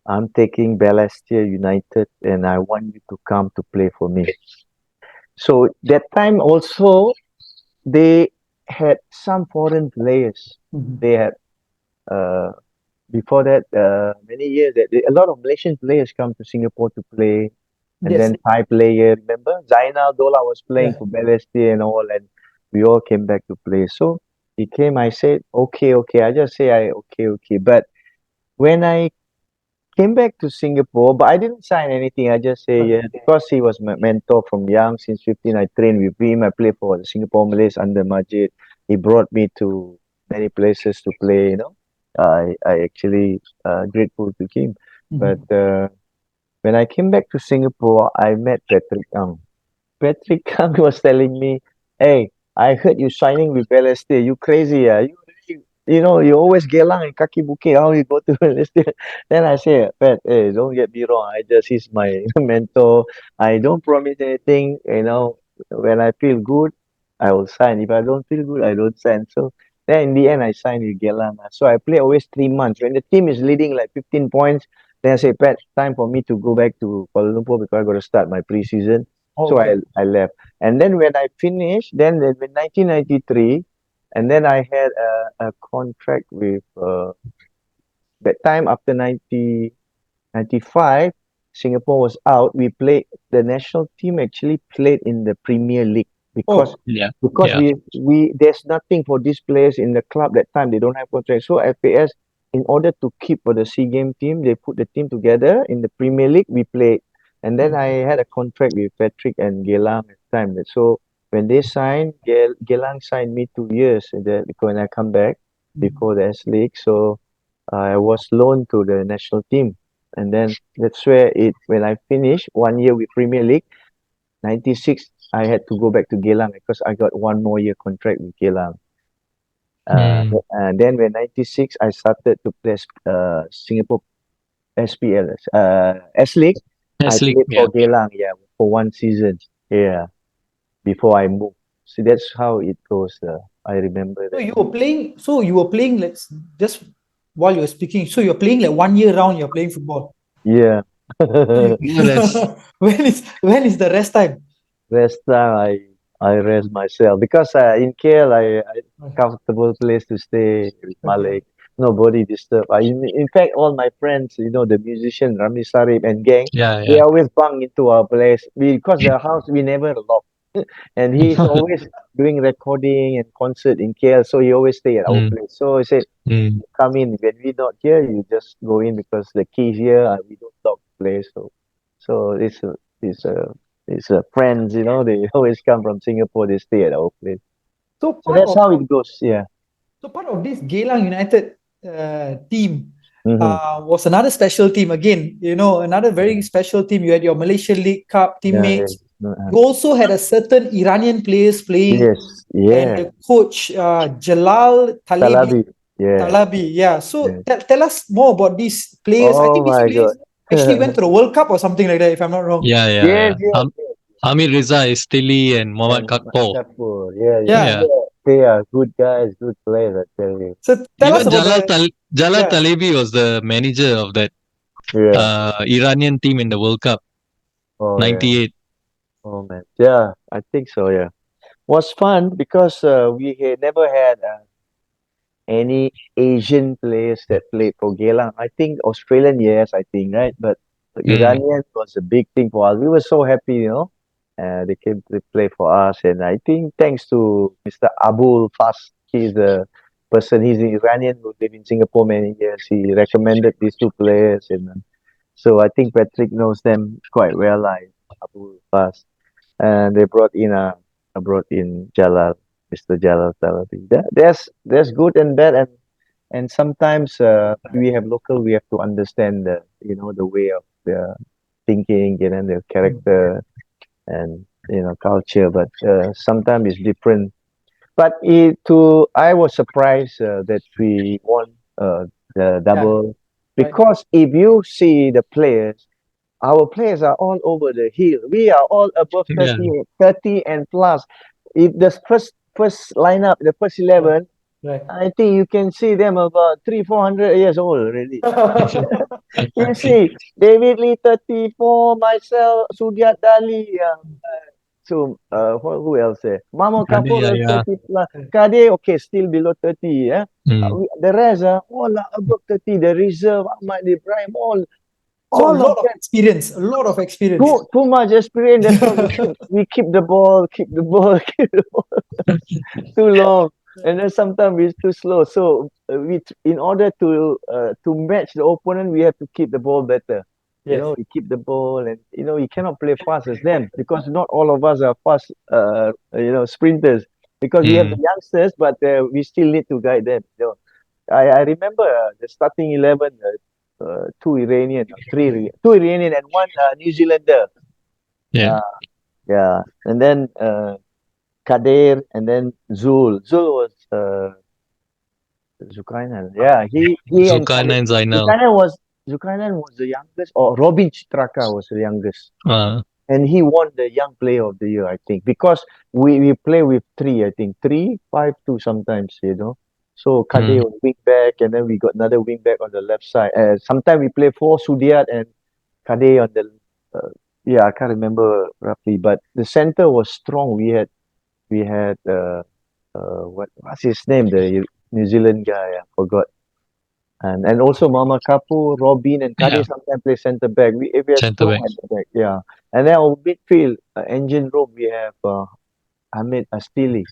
S3: I'm taking Balestier United and I want you to come to play for me. So that time also they had some foreign players.
S2: Mhm.
S3: They had uh, before that many years that a lot of Malaysian players come to Singapore to play, and
S2: Yes.
S3: then Thai player. Remember Zainal Dola was playing
S2: Yeah.
S3: for Balestier and all, and we all came back to play. So he came. I said okay, okay. I just say I okay, okay. But when I came back to Singapore, but I didn't sign anything. I just say
S2: Right.
S3: yeah, because he was my mentor from young. Since 15, I trained with him. I played for the Singapore Malays under Majid. He brought me to many places to play. I actually grateful to him. But
S2: Mhm.
S3: when I came back to Singapore, I met Patrick Ang. Patrick Kang was telling me, "Hey, I heard you signing with LSD. You crazy? You always Gelang and Kaki Bukit. How you go to LSD?" Then I say, "Pat, hey, don't get me wrong. He's my mentor. I don't promise anything. When I feel good, I will sign. If I don't feel good, I don't sign." So then in the end, I signed with Gelang. So I play always 3 months. When the team is leading like 15 points, then I say, "Pat, time for me to go back to Kuala Lumpur because I got to start my preseason." So
S2: Okay.
S3: I left. And then when I finished, then in 1993, and then I had a contract with that time after 1995, Singapore was out. We played the national team actually played in the Premier League because
S2: Oh.
S1: Yeah.
S3: because
S1: Yeah.
S3: we there's nothing for these players in the club that time. They don't have contract. So FAS, in order to keep for the SEA Game team, they put the team together in the Premier League. We played, and then I had a contract with Patrick and Gelang at the time. So when they signed, Gelang signed me 2 years when I come back
S2: Mhm.
S3: before the S League. So I was loaned to the national team, and then that's where it when I finished 1 year with Premier League. 96, I had to go back to Geylang because I got one more year contract with Geylang.
S1: Mm.
S3: And then when 96, I started to play Singapore SPL, S League. I
S1: That's league.
S3: played
S1: Yeah.
S3: for Geylang, yeah, for one season, yeah, before I moved. So that's how it goes. I remember
S2: So
S3: that.
S2: you were playing. So you were playing. Let's just while you're speaking. So you're playing like 1 year round. You're playing football.
S3: Yeah.
S2: So you,
S1: Yeah, that's
S2: when is the rest time?
S3: Rest time, I rest myself because in KL I comfortable place to stay with
S2: Okay.
S3: Malik. Nobody disturb. In fact, all my friends, the musician Rami Sarip and gang,
S1: yeah,
S3: they
S1: yeah.
S3: always bunk into our place because the house we never lock. And he's always doing recording and concert in KL, so he always stay at our
S1: Mm.
S3: place. So I said,
S1: Mm.
S3: come in when we not here, you just go in because the key here. We don't lock the place. So it's a it's friends. They always come from Singapore. They stay at our place.
S2: So
S3: So
S2: part
S3: that's
S2: of
S3: how it goes. Yeah.
S2: so part of this Geylang United team
S3: Mm-hmm.
S2: was another special team again. Another very special team. You had your Malaysian League Cup
S3: Yeah.
S2: teammates.
S3: Uh-huh.
S2: You also had a certain Iranian players playing,
S3: Yes.
S2: and
S3: Yeah.
S2: the coach Jalal Talebi.
S3: Salabi. Yeah,
S2: Talabi, yeah. So
S3: yeah.
S2: tell us more about these players. I
S3: Oh
S2: think these
S3: my
S2: players
S3: God.
S2: actually went to the World Cup or something like that, if I'm not wrong.
S1: Yeah, yeah,
S3: Yes,
S1: yeah.
S3: yes, yes.
S1: Hamid Reza is Stili and Mohammad
S3: And
S1: Kakpo.
S3: Kapoor. Yeah, yeah.
S2: Yeah.
S1: Yeah.
S3: They are good guys, good players, I tell you.
S2: So tell us
S1: Even
S2: about the
S1: Jalal
S2: yeah.
S1: Talebi was the manager of that
S3: Yeah.
S1: Iranian team in the World Cup
S3: Oh yeah.
S1: '98.
S3: Oh man. Yeah, I think so. Yeah. Was fun because we had never had any Asian players that played for Geylang. I think Australian, yes, I think, right? But the
S1: Mm.
S3: Iranian was a big thing for us. We were so happy, they came to play for us. And I think thanks to Mr. Abul Fas, he's an Iranian who lived in Singapore many years. He recommended these two players. And so I think Patrick knows them quite well, like Abul Fas. And they brought in Jalal, Mr. Jalal Talabi. There's good and bad, and sometimes we have local. We have to understand the way of their thinking, their character and culture. But sometimes it's different. But I was surprised that we won the
S2: Yeah.
S3: double
S2: Right.
S3: because if you see the players, our players are all over the hill. We are all above
S1: Yeah.
S3: 30 and plus. If the first lineup, the first
S2: Right.
S3: 11,
S2: Right.
S3: I think you can see them about 300-400 years old already. You see, David Lee 34, myself, Sudiat Dali, who else there? Mamo
S1: Kade,
S3: Kapur
S1: yeah,
S3: is
S1: yeah.
S3: 30 plus. Kade, okay, still below 30.
S1: Mm.
S3: The rest, all are above 30. The reserve, Ahmad Ibrahim,
S2: So a
S3: all of
S2: lot of
S3: them.
S2: experience, a lot of experience.
S3: Too much experience. That's why we keep the ball, keep the ball, keep the ball too long, and then sometimes it's too slow. So in order to match the opponent, we have to keep the ball better.
S2: Yes.
S3: We keep the ball, and you cannot play fast as them because not all of us are fast. Sprinters because we have
S1: Mm.
S3: the youngsters, but we still need to guide them. I remember the starting 11. Two Iranian, two Iranian and one New Zealander.
S1: Yeah.
S3: Uh, yeah, and then Kadir, and then Zul. Zul was Zulkarnain. Yeah, he and Kadir.
S1: Zulkarnain Zainal.
S3: Zulkarnain was Zulkarnain was the youngest, or Robin Chitraka was the youngest,
S1: Uh,
S3: and he won the Young Player of the Year, I think, because we play with three, I think 3-5-2 sometimes, So
S1: mm.
S3: Kadir on wing back, and then we got another wing back on the left side. Sometimes we play four Sudiat and Kade on the uh, yeah, I can't remember roughly, but the center was strong. We had what's his name? The New Zealand guy, I forgot. And also Mama Kapu, Robin, and Kade
S1: Yeah.
S3: sometimes play center back. We are
S1: Centre
S3: strong
S1: back.
S3: at the back, yeah. And then our midfield, engine room, we have Ahmed Astili.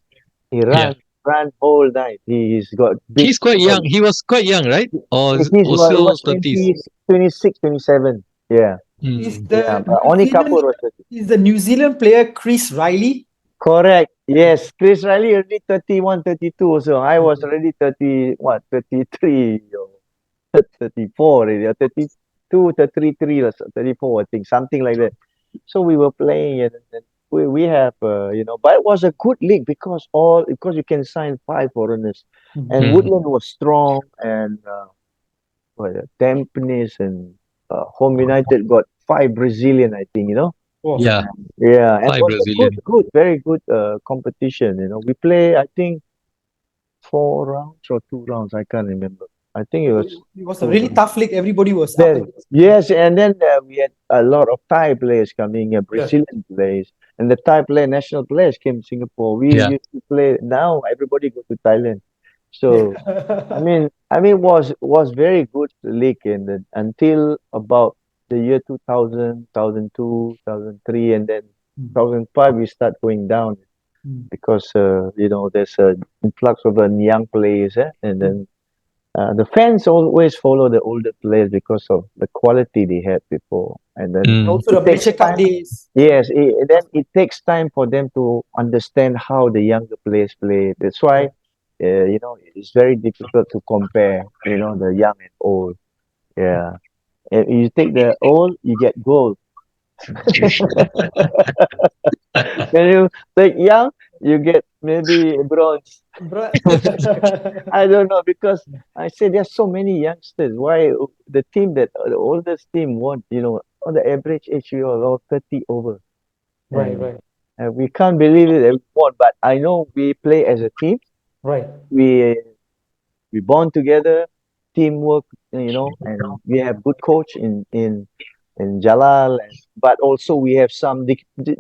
S3: He
S1: Yeah.
S3: ran whole night. He's got big.
S1: He's quite young. He was quite young, right? Or
S3: He
S1: also
S3: was
S1: 30s.
S3: 26, 27. Yeah,
S2: Is
S1: Mm.
S3: yeah.
S2: the
S3: But
S2: New
S3: only
S2: Zealand
S3: Kapoor was 30.
S2: is the New Zealand player Chris Riley?
S3: Correct. Yes. Chris Riley already 31, 32 also. I was already 30, what, 33 or 34 already, or 32, 33 or 34, I think, something like that. So we were playing, and we have, but it was a good league because you can sign five foreigners. And
S1: Mm.
S3: Woodland was strong, and Tampines and Home United got five Brazilian, I think,
S2: Oh,
S1: Yeah.
S3: Yeah, and it
S1: Five
S3: was a good,
S1: Brazilian.
S3: good, very good competition. We play, I think, 4 rounds or 2 rounds. I can't remember. I think it
S2: so
S3: was
S2: it was a
S3: two
S2: really
S3: rounds.
S2: tough league. Everybody was up
S3: Very.
S2: against.
S3: Yes, and then we had a lot of Thai players coming,
S2: Yeah.
S3: Brazilian players, and the national players came to Singapore. We
S1: Yeah.
S3: used to play. Now everybody go to Thailand. So I
S2: Yeah.
S3: mean, I mean, was very good league until about the year 2000, 2002, 2003, and then
S2: Mm,
S3: 2005 we start going down
S2: mm,
S3: because there's a influx of young players, and
S2: mm.
S3: then the fans always follow the older players because of the quality they had before, and then
S1: Mm.
S2: Also
S3: it
S2: the
S3: takes
S2: Malaysia Cup
S3: time.
S2: days.
S3: Yes, then it takes time for them to understand how the younger players play. That's why,
S2: Right.
S3: it's very difficult to compare, the young and old. Yeah. If you take the old, you get gold. When you take young, you get maybe bronze.
S2: Bro.
S3: I don't know because I say there's so many youngsters. Why the team that the oldest team won? On the average age we are all 30 over,
S2: Right,
S3: and
S2: right,
S3: we can't believe it that we won. But I know we play as a team.
S2: right.
S3: We we bond together, teamwork, and we have good coach in Jalal, but also we have some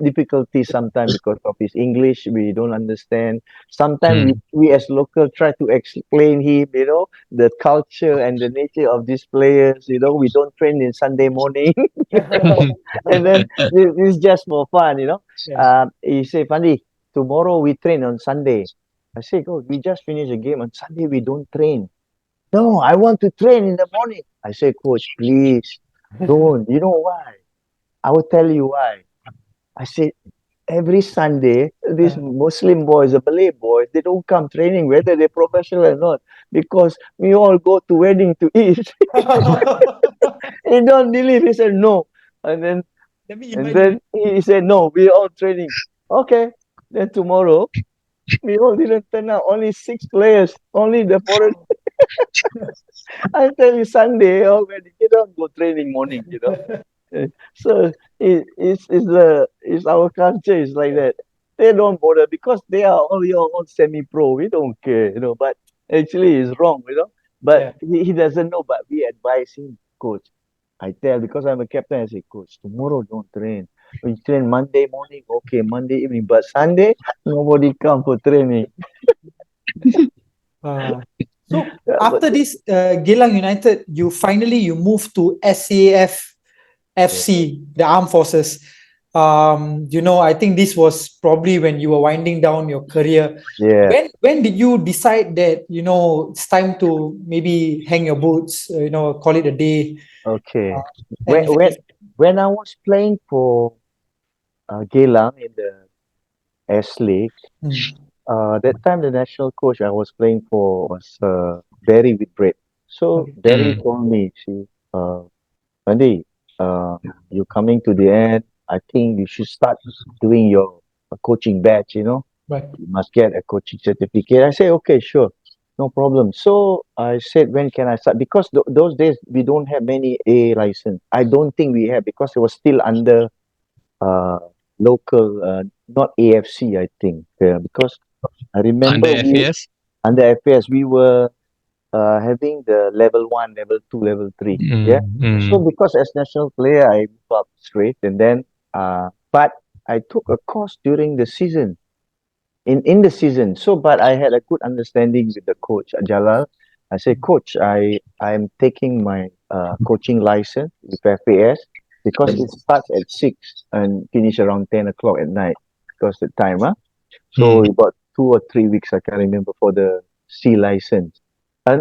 S3: difficulties sometimes because of his English. We don't understand. Sometimes
S1: Mm.
S3: we as local try to explain him, the culture and the nature of these players. We don't train in Sunday morning, and then it's just for fun.
S2: Yeah.
S3: He say, Fandi, tomorrow we train on Sunday. I say, oh, we just finished a game on Sunday. We don't train. No, I want to train in the morning. I say, coach, please don't. You know why? I will tell you why. I said, every Sunday, these
S2: Uh,
S3: Muslim boys, the Malay boys, they don't come training, whether they're professional or not, because we all go to wedding to eat. He don't believe. He said, no. And then,
S2: Let me
S3: and
S2: invite you.
S3: then he said, no, we all training. Okay. Then tomorrow, we all didn't turn out. Only 6 players. Only the foreign. I tell you, Sunday already, you don't go training morning. So it's our culture is like that. They don't bother because they are all your own semi-pro. We don't care. But actually, it's wrong. But
S2: Yeah.
S3: he doesn't know. But we advise him, coach. I tell because I'm a captain. I say, coach, tomorrow don't train. We train Monday morning, okay, Monday evening, but Sunday nobody come for training.
S2: Uh, so
S3: Yeah, but
S2: after this Geylang United, you moved to SAF
S3: yeah,
S2: FC, the armed forces. I think this was probably when you were winding down your career.
S3: yeah,
S2: When did you decide that it's time to maybe hang your boots, call it a day,
S3: okay. When
S2: and
S3: when
S2: finish?
S3: when I was playing for Geylang in the S League.
S2: Hmm.
S3: That time the national coach I was playing for was Barry Whitbread. So
S2: Okay.
S3: Barry
S1: Mm.
S3: told me, see, Andy, you're coming to the end. I think you should start doing your coaching badge.
S2: Right.
S3: You must get a coaching certificate. I say, okay, sure, no problem. So I said, when can I start? Because those days we don't have many A license. I don't think we have because it was still under uh, local, not AFC, I think, because I
S1: Under
S3: remember we
S1: FAS?
S3: under FAS we were having the level 1, level 2, level 3. Yeah.
S1: Mm.
S3: So
S1: Mm.
S3: because as national player, I moved up straight, and then but I took a course during the season. In the season. So, but I had a good understanding with the coach Jalal. I said, Coach, I'm taking my coaching license with FAS because it starts at 6 and finish around 10 o'clock at night because the time, huh? So
S1: Mm.
S3: about 2 or 3 weeks, I can't remember, for the C license.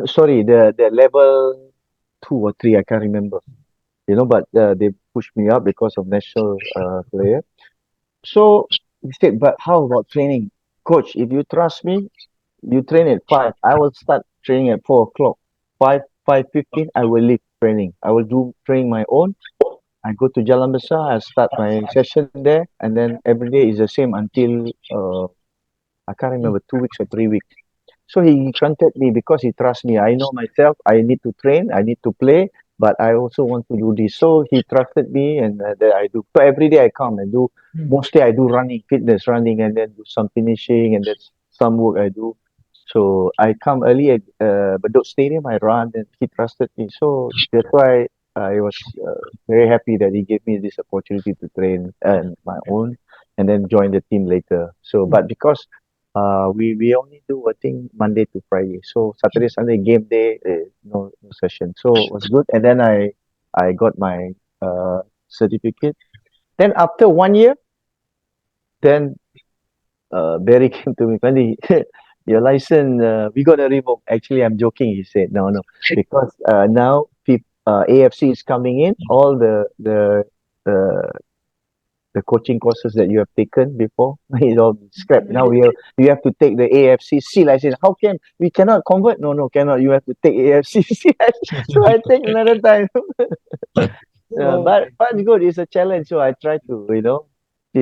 S3: Sorry, the level 2 or 3, I can't remember. But they pushed me up because of national player. So he said, but how about training? Coach, if you trust me, you train at 5. I will start training at 4 o'clock. 5:15, I will leave training. I will do training my own. I go to Jalan Besar, I start my session there, and then every day is the same until I can't remember, 2 weeks or 3 weeks. So he granted me because he trusts me. I know myself. I need to train. I need to play, but I also want to do this. So he trusted me, and that I do. So every day I come and do.
S2: Hmm.
S3: Mostly I do running, fitness running, and then do some finishing, and that's some work I do. So I come early at Bedok Stadium. I run, and he trusted me. So that's why I was very happy that he gave me this opportunity to train on my own, and then join the team later. So, but because we only do, I think, Monday to Friday. So Saturday, Sunday game day, no session. So it was good. And then I got my certificate. Then after 1 year, then Barry came to me, Fandi, your license, we gonna revoke. Actually, I'm joking. He said, no, no, because now AFC is coming in. All uh, the coaching courses that you have taken before is all scrapped. Now you have to take the AFC C license. How can we cannot convert? No, no, cannot. You have to take AFC C license. So I take another time.
S2: Oh,
S3: But it's good. It's a challenge. So I try to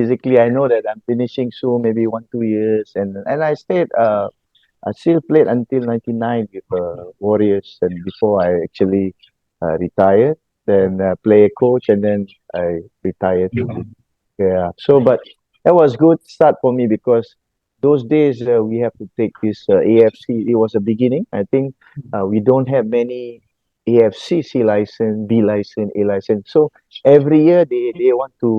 S3: physically, I know that I'm finishing soon, maybe 1 2 years, and I stayed. I still played until '99 with Warriors, and before I actually retired, then play coach, and then I retired too. Yeah. So, but that was good start for me because those days we have to take this AFC. It was a beginning. I think we don't have many AFCC license, B license, A license. So every year they want to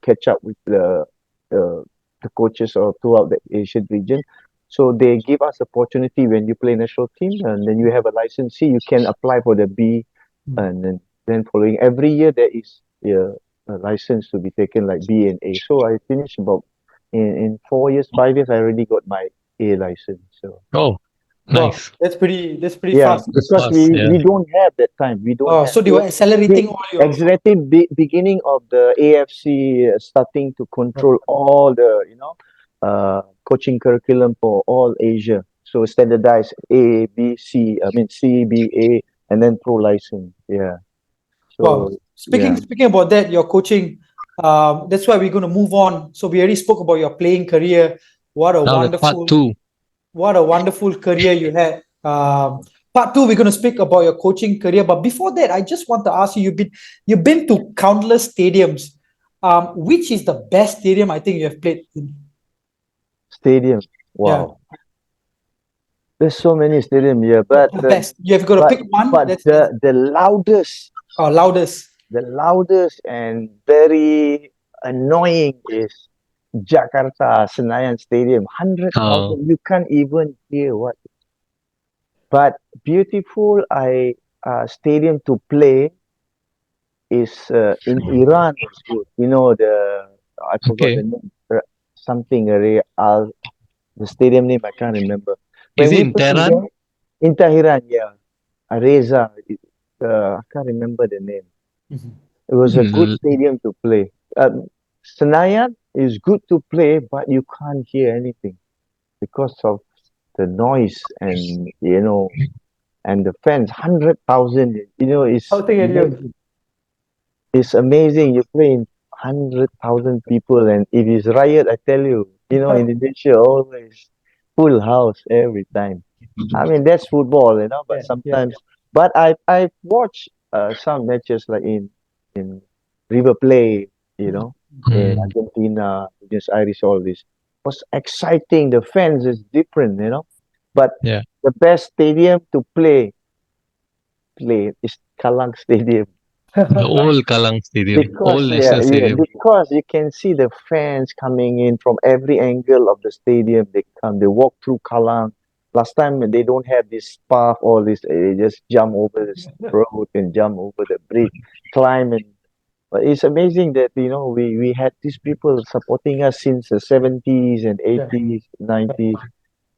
S3: catch up with uh, the coaches all throughout the Asian region. So they give us opportunity when you play national team, and then you have a license C, you can apply for the B, and then following every year there is a license to be taken like B and A. So I finished about in 4 years, 5 years, I already got my A license. So
S1: Oh,
S2: Wow,
S1: nice.
S2: that's pretty
S3: yeah,
S2: fast.
S1: That's
S3: because
S1: fast. Yeah.
S3: we don't have that time. We don't
S2: Oh,
S3: have
S2: so they were accelerating all your.
S3: exactly beginning of the AFC starting to
S2: Right.
S3: control all the coaching curriculum for all Asia. So standardized A B C. I mean C B A and then pro license. Yeah.
S2: Wow.
S3: So
S2: Speaking
S3: yeah.
S2: speaking about that, your coaching. That's why we're going to move on. So we already spoke about your playing career. What a
S1: Now the part
S2: wonderful,
S1: two.
S2: what a wonderful career you had. Part two, we're going to speak about your coaching career. But before that, I just want to ask you: you've been to countless stadiums. Which is the best stadium I think you have played in?
S3: Stadium.
S2: Yeah,
S3: Wow. There's so many stadium here,
S2: the best. You have got to
S3: but
S2: pick one.
S3: but the loudest,
S2: Loudest.
S3: and very annoying is Jakarta Senayan Stadium. Hundred
S1: Oh,
S3: thousand. You can't even hear what. But beautiful. I stadium to play is in Iran was good. You know I forgot
S1: okay.
S3: the name. Something Al. The stadium name I can't remember.
S1: Is
S3: When
S1: it
S3: we
S1: in
S3: play
S1: Tehran?
S3: there in Tehran, yeah. Reza, I can't remember the name.
S2: Mhm.
S3: It was a good
S1: Mm,
S3: stadium to play. Senayan is good to play, but you can't hear anything because of the noise and and the fans. 100,000,
S2: Shouting at you.
S3: it's amazing. You play in 100,000 people, and if it's riot, I tell you, Indonesia always full house every time. I mean, that's football, but
S2: Yeah, yeah.
S3: sometimes, but I've watched some matches like in River Plate, you know, in
S1: mm,
S3: Argentina, against Irish, all this was exciting. The fans is different, but
S1: yeah.
S3: the best stadium to play is Kalang Stadium.
S1: The old Kalang Stadium,
S3: Because
S1: old National Stadium.
S3: because you can see the fans coming in from every angle of the stadium. They walk through Kallang. Last time when they don't have this path, all this, they just jump over this road and jump over the bridge, climb and. But it's amazing that we had these people supporting us since the 70s and
S2: Yeah.
S3: 80s, 90s,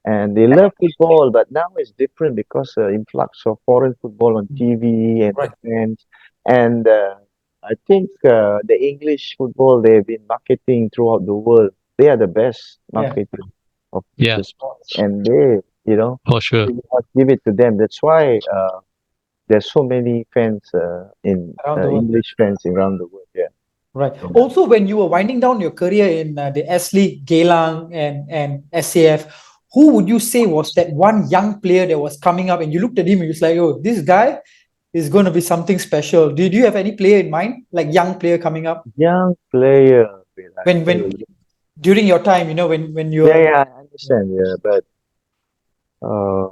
S3: and they love football. But now it's different because influx of foreign football on TV and the
S2: Right.
S3: fans. And I think the English football they've been marketing throughout the world. They are the best
S2: Yeah.
S3: marketing of
S1: Yeah,
S3: the sports, and they
S1: for sure.
S3: we must give it to them. That's why there's so many fans in
S2: Around the world.
S3: English fans around the world. Yeah.
S2: Right.
S3: Yeah.
S2: Also, when you were winding down your career in the S League, Geylang, and SAF, who would you say was that one young player that was coming up, and you looked at him and you was like, "Oh, this guy is going to be something special." Did you have any player in mind, like young player coming up
S3: Young player, I
S2: when
S3: say.
S2: during your time? When you
S3: Yeah,
S2: were.
S3: yeah, I understand. Yeah, but uh,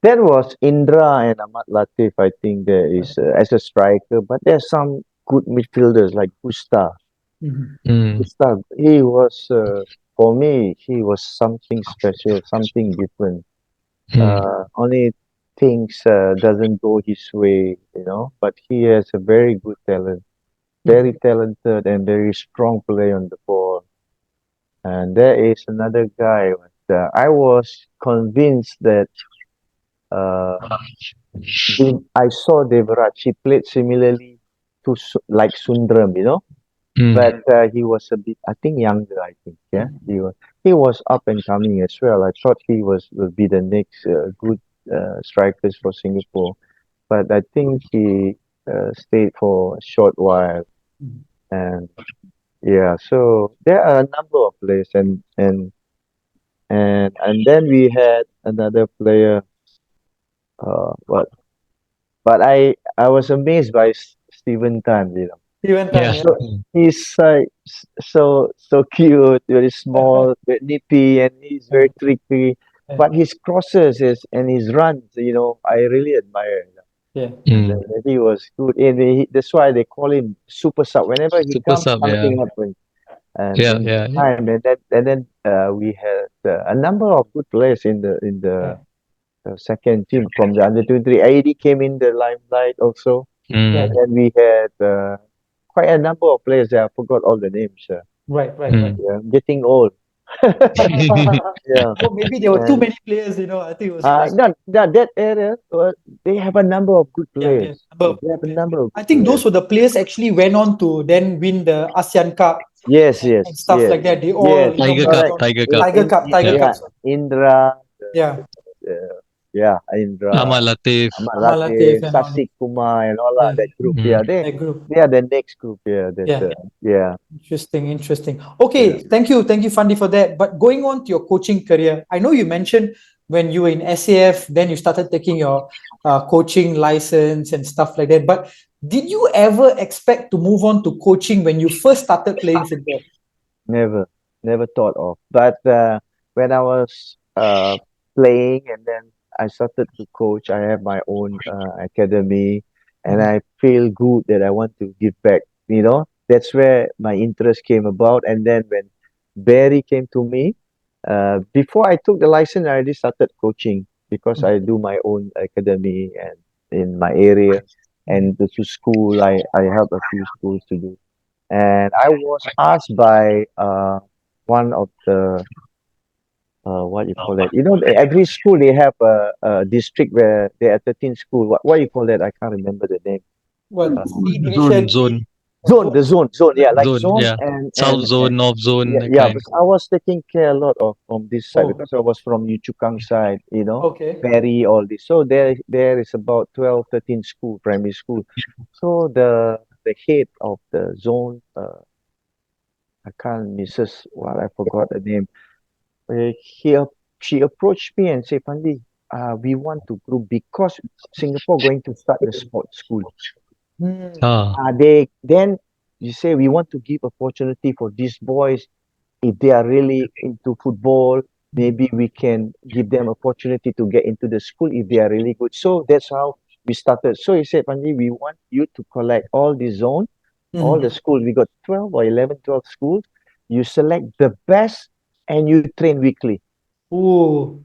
S3: that was Indra and Ahmad Latif. I think there is as a striker, but there's some good midfielders like Gustav.
S2: Mhm.
S1: Mm,
S3: Gustav, he was for me, he was something special, something different.
S1: mm,
S3: Only things doesn't go his way, but he has a very good talent, very
S2: Mhm.
S3: talented and very strong play on the ball. And there is another guy. I was convinced that uh, I saw Devraj. He played similarly to like Sundram,
S1: mm.
S3: but he was a bit, I think, younger. I think, yeah, he was up and coming as well. I thought he will be the next good strikers for Singapore, but I think he stayed for a short while,
S2: Mhm.
S3: and yeah. So there are a number of players, and then we had another player. What? But I was amazed by Steven Tan.
S2: Even time,
S1: Yeah.
S2: yeah.
S3: So he's so cute, very small, very nippy, and he's
S2: Yeah,
S3: very tricky.
S2: yeah,
S3: But his crosses and his runs, I really admire.
S2: yeah.
S1: Mm.
S3: He was good, and that's why they call him super sub. Whenever he
S1: Super
S3: comes,
S1: sub. Yeah.
S3: something happens. And
S1: Yeah.
S3: in that
S1: Yeah. Yeah.
S3: time, and then we had a number of good players in the
S2: Yeah,
S3: second team from the under 23. AD came in the limelight also,
S2: yeah.
S3: and
S1: Mm.
S3: then we had quite a number of players there. I forgot all the names.
S2: Right, right, right.
S1: Mm.
S3: Yeah, I'm getting old. Yeah,
S2: Oh, maybe there were too
S3: and
S2: many players, I think it was like,
S3: that area, they have a number of good
S2: yeah, yeah,
S3: players.
S2: number of
S3: They have a
S2: players.
S3: number of
S2: I
S3: good
S2: think
S3: players.
S2: those were the players actually went on to then win the ASEAN Cup
S3: Yes,
S2: and
S3: yes,
S2: stuff
S3: yes,
S2: like that. They all,
S3: yes.
S1: Tiger
S2: moved
S1: Cup.
S3: Correct.
S2: on.
S1: Tiger Cup.
S2: Tiger
S1: Yeah.
S2: Cup.
S3: Yeah,
S2: Sorry.
S3: Indra,
S2: Yeah,
S1: Ahmad
S3: Indra,
S1: Latif.
S3: Ahmad
S2: Amal Latif
S3: Latif,
S2: and all.
S3: Sasik Kumar, and all that,
S2: Yeah,
S3: that group.
S1: Mm.
S3: Yeah,
S2: that group.
S3: they are the next group. Yeah,
S2: Yeah.
S3: yeah,
S2: Interesting, interesting.
S3: yeah.
S2: Okay, thank you, Fandi, for that. But going on to your coaching career, I know you mentioned when you were in SAF, then you started taking your coaching license and stuff like that. But did you ever expect to move on to coaching when you first started playing football?
S3: Never, never thought of. But when I was playing and then I started to coach, I have my own academy, and
S2: Mhm.
S3: I feel good that I want to give back. That's where my interest came about. And then when Barry came to me, before I took the license, I already started coaching because I do my own academy and in my area,
S2: Mhm.
S3: and to school, I help a few schools to do. And I was asked by one of the what you call that? Every school they have a district where there are 13 school. What you call that? I can't remember the name.
S2: What
S3: Uh,
S2: C
S1: Zone.
S2: division,
S1: Zone.
S3: zone, the zone, yeah,
S2: right?
S3: like
S1: Zone.
S3: zone
S1: Yeah. South
S3: and
S1: zone. North zone.
S3: yeah,
S1: That
S3: yeah.
S1: kind.
S3: Because I was taking care a lot of from this side
S2: Oh,
S3: because I was from Yuchukang side,
S2: okay.
S3: Perry, all this. So there is about 12, 13 school, primary school. So the head of the zone, I can't Mrs. Well, I forgot the name. Uh, he ap- she approached me and said, Fandi, we want to grow because Singapore going to start the sports school.
S2: Hmm.
S1: Ah.
S3: They then you say we want to give opportunity for these boys if they are really into football. Maybe we can give them opportunity to get into the school if they are really good. So that's how we started. So he said, Fandi, we want you to collect all the zone, all the
S2: Mhm.
S3: schools. We got 12 or 11, 12 schools. You select the best and you train weekly.
S2: Oh,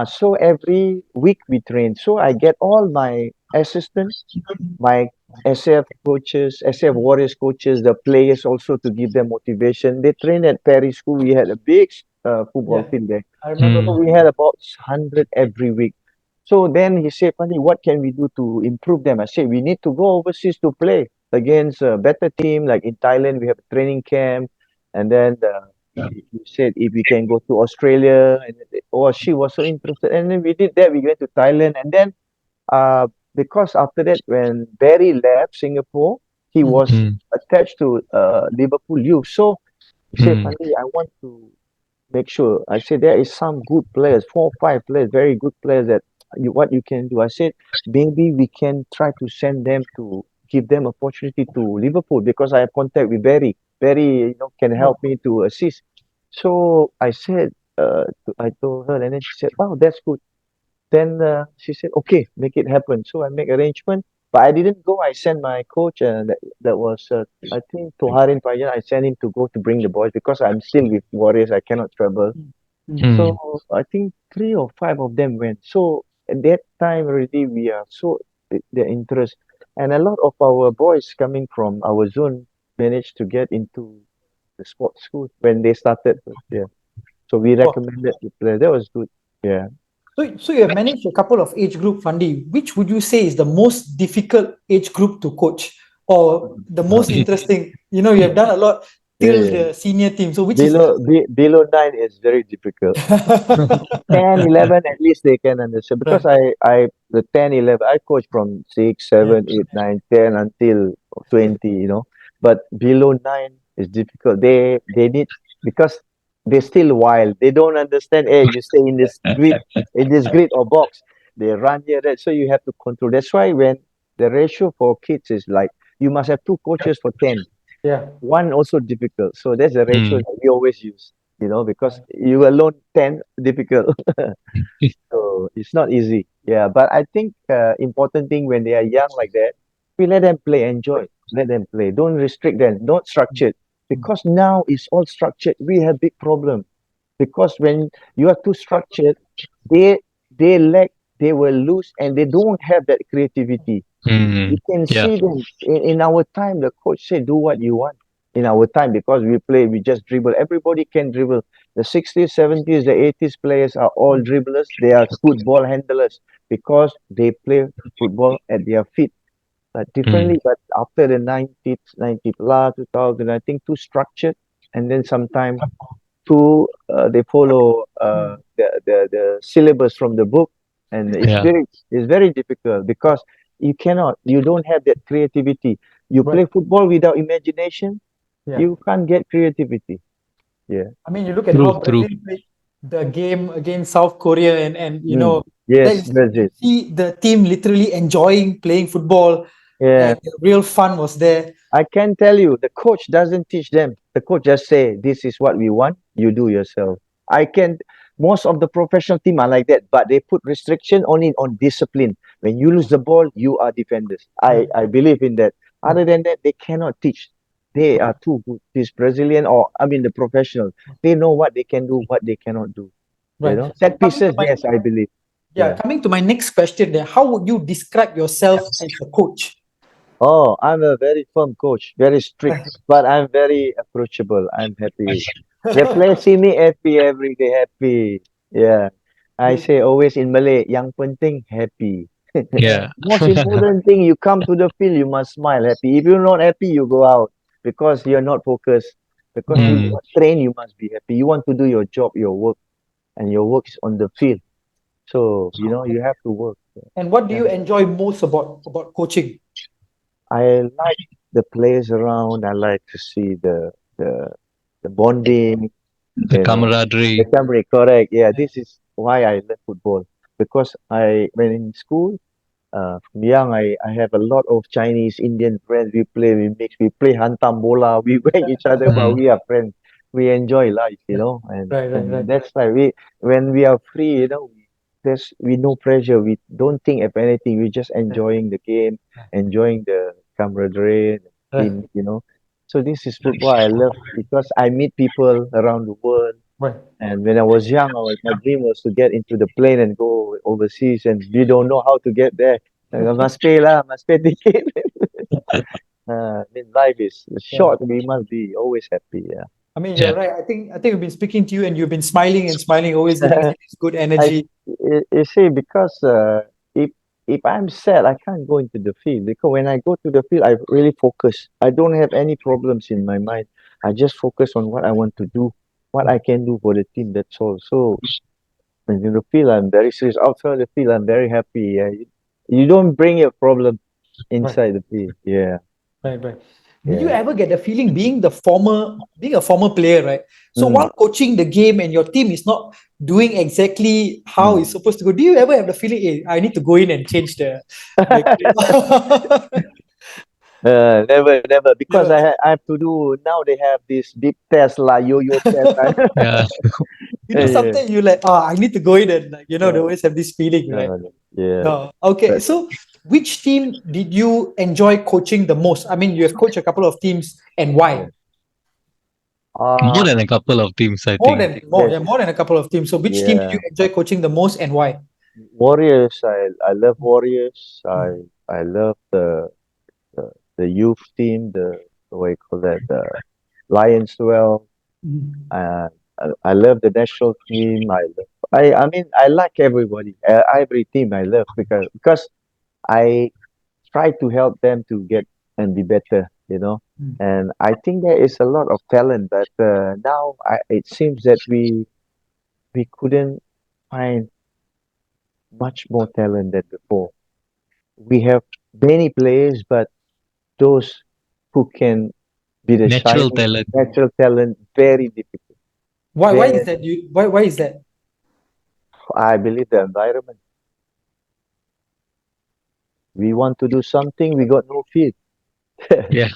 S3: So every week we train. So I get all my assistant, my SF coaches, SF Warriors coaches, the players also to give them motivation. They train at Paris School. We had a big football
S2: yeah.
S3: field there.
S2: I remember.
S3: So
S1: Mm.
S3: we had about 100 every week. So then he said, Fandi, what can we do to improve them? I said, we need to go overseas to play against a better team. Like in Thailand, we have a training camp. And then he said, if we can go to Australia. And she was so interested. And then we did that. We went to Thailand. And then uh, because after that, when Barry left Singapore, he
S2: Mhm.
S3: was
S1: Mm.
S3: attached to Liverpool youth. So he said,
S1: Mm.
S3: Fandi, I want to make sure. I said there is some good players, 4 or 5 players, very good players that what you can do. I said maybe we can try to send them to give them opportunity to Liverpool because I have contact with Barry. Barry, can
S2: Oh,
S3: help me to assist. So I said, I told her, and then she said, "Wow, that's good." Then she said, "Okay, make it happen." So I make arrangement, but I didn't go. I sent my coach, and that was I think Toharin Payan. I sent him to go to bring the boys because I'm still with Warriors. I cannot travel.
S2: mm, mm.
S1: Mm.
S3: So I think 3 or 5 of them went. So at that time already we are so their interest, and a lot of our boys coming from our zone managed to get into the sports school when they started. Yeah. So we
S2: Oh,
S3: recommended the player. That was good. Yeah.
S2: so you have managed a couple of age group, Fandi. Which would you say is the most difficult age group to coach, or the most interesting? You have done a lot till
S3: Yeah.
S2: the senior team. So which is the
S3: Below 9 is very difficult. 10, 11, at least they can understand because
S2: right?
S3: the 10, 11, I coach from 6,
S2: Yeah,
S3: 7, 8, 9, 10 until 20. but below 9 is difficult. They need, because they're still wild. They don't understand. Hey, you stay in this grid or box. They run here, that. So you have to control. That's why when the ratio for kids is like you must have two coaches for 10.
S2: Yeah.
S3: One also difficult. So that's the ratio
S1: Mm.
S3: that we always use. Because you alone 10 difficult. So it's not easy. Yeah, but I think important thing when they are young like that, we let them play, enjoy, let them play. Don't restrict them, don't structure it. Because now it's all structured. We have big problem. Because when you are too structured, they they lack, they will lose, and they don't have that creativity. You
S1: Mm.
S3: can
S1: Yeah.
S3: see them in our time. The coach said, "Do what you want." In our time, because we play, we just dribble. Everybody can dribble. The 60s, 70s, the 80s players are all dribblers. They are good ball handlers because they play football at their feet. But
S1: Mm.
S3: differently, but after the 90s, 90 plus, 2000, I think too structured. And then sometimes they follow the syllabus from the book, and
S1: Yeah.
S3: it's very difficult because you don't have that creativity. You
S2: Right.
S3: play football without imagination,
S2: Yeah.
S3: you can't get creativity. Yeah.
S2: I mean, you look at
S1: True.
S2: how
S1: True.
S2: Brazil played the game against South Korea, and
S3: Mm.
S2: that
S3: Yes,
S2: you
S3: Brazil.
S2: see the team literally enjoying playing football,
S3: Yeah.
S2: and the real fun was there.
S3: I can tell you, the coach doesn't teach them. The coach just say, "This is what we want. You do yourself." I can. Most of the professional team are like that, but they put restriction only on discipline. When you lose the ball, you are defenders.
S2: Right.
S3: I believe in that.
S2: Right.
S3: Other than that, they cannot teach. They are too good. This Brazilian, or I mean the professional, they know what they can do, what they cannot do.
S2: Right. So
S3: Set pieces. Yes, I believe. Yeah.
S2: coming to my next question there, how would you describe yourself as a coach?
S3: Oh, I'm a very firm coach, very strict, but I'm very approachable. I'm happy. The players see me happy every day, happy. Yeah. I say always in Malay, yang penting happy.
S2: Yeah.
S1: Yeah.
S3: Most important thing, you come to the field, you must smile happy. If you're not happy, you go out because you're not focused. Because you
S1: Mm.
S3: train, you must be happy. You want to do your job, your work, and your work is on the field. So, you have to work.
S2: And what do
S3: Yeah.
S2: you enjoy most about coaching?
S3: I like the players around. I like to see the the bonding,
S1: The
S3: you know, the
S1: camaraderie.
S3: camaraderie. Correct. Yeah, this is why I love football because when in school, from young, I have a lot of Chinese, Indian friends. We play, we mix, we play hantam bola, we whack each other, but
S1: Mm.
S3: we are friends. We enjoy life, and
S2: Right, right, right.
S3: and that's why when we are free, we no pressure. We don't think of anything. We're just enjoying the game, enjoying the camaraderie, the
S2: Right,
S3: team. So this is football I love because I meet people around the world.
S2: right.
S3: And when I was young, my dream was to get into the plane and go overseas, and we don't know how to get there. Must pay lah, must pay ticket. Life is
S2: Yeah.
S3: short. We must be always happy.
S2: I mean, you're
S1: Yeah.
S2: right. I think we've been speaking to you, and you've been smiling and smiling, always giving
S3: Yeah.
S2: me this good
S3: I
S2: energy.
S3: you see because if I'm sad, I can't go into the field because when I go to the field, I really focus. I don't have any problems in my mind. I just focus on what I want to do, what I can do for the team. That's all. So when in the field, I'm very serious. Outside the field, I'm very happy. Yeah. You don't bring your problem
S2: Right,
S3: inside the field. Yeah,
S2: right, right. Did you
S3: yeah.
S2: ever get the feeling being a former player, right? So
S3: Mm,
S2: while coaching the game and your team is not doing exactly how
S3: mm.
S2: it's supposed to go, do you ever have the feeling, hey, I need to go in and change the game?
S3: Never, never. Because
S2: Never.
S3: I have to do now. They have this big test, like yo-yo test.
S1: Yeah.
S3: Yeah.
S2: Sometimes you like, I need to go in and like, they
S3: No,
S2: always have this feeling,
S3: no,
S2: right?
S3: no. Yeah.
S2: No. Okay.
S3: But
S2: So which team did you enjoy coaching the most? I mean, you have coached a couple of teams, and why?
S3: yeah.
S1: More
S3: Uh,
S1: than a couple of teams, I
S2: More
S1: think.
S3: I
S2: than
S3: think
S2: more,
S3: that
S2: yeah, more than a couple of teams. So which team did
S3: yeah.
S2: you enjoy coaching the most, and why?
S3: Warriors. I love Warriors. I love the the youth team. The what do you call that? The Lions. Well.
S2: Mhm.
S3: I love the national team. I mean I like everybody. Every team I love because I try to help them to get and be better.
S2: Mm.
S3: And I think there is a lot of talent, but now it seems that we couldn't find much more talent than before. We have many players, but those who can with a
S1: Natural
S3: shining
S1: talent.
S3: natural talent, very difficult.
S2: Why is
S3: Very,
S2: that? Why is that?
S3: I believe the environment. We want to do something, we got no field.
S1: Yeah,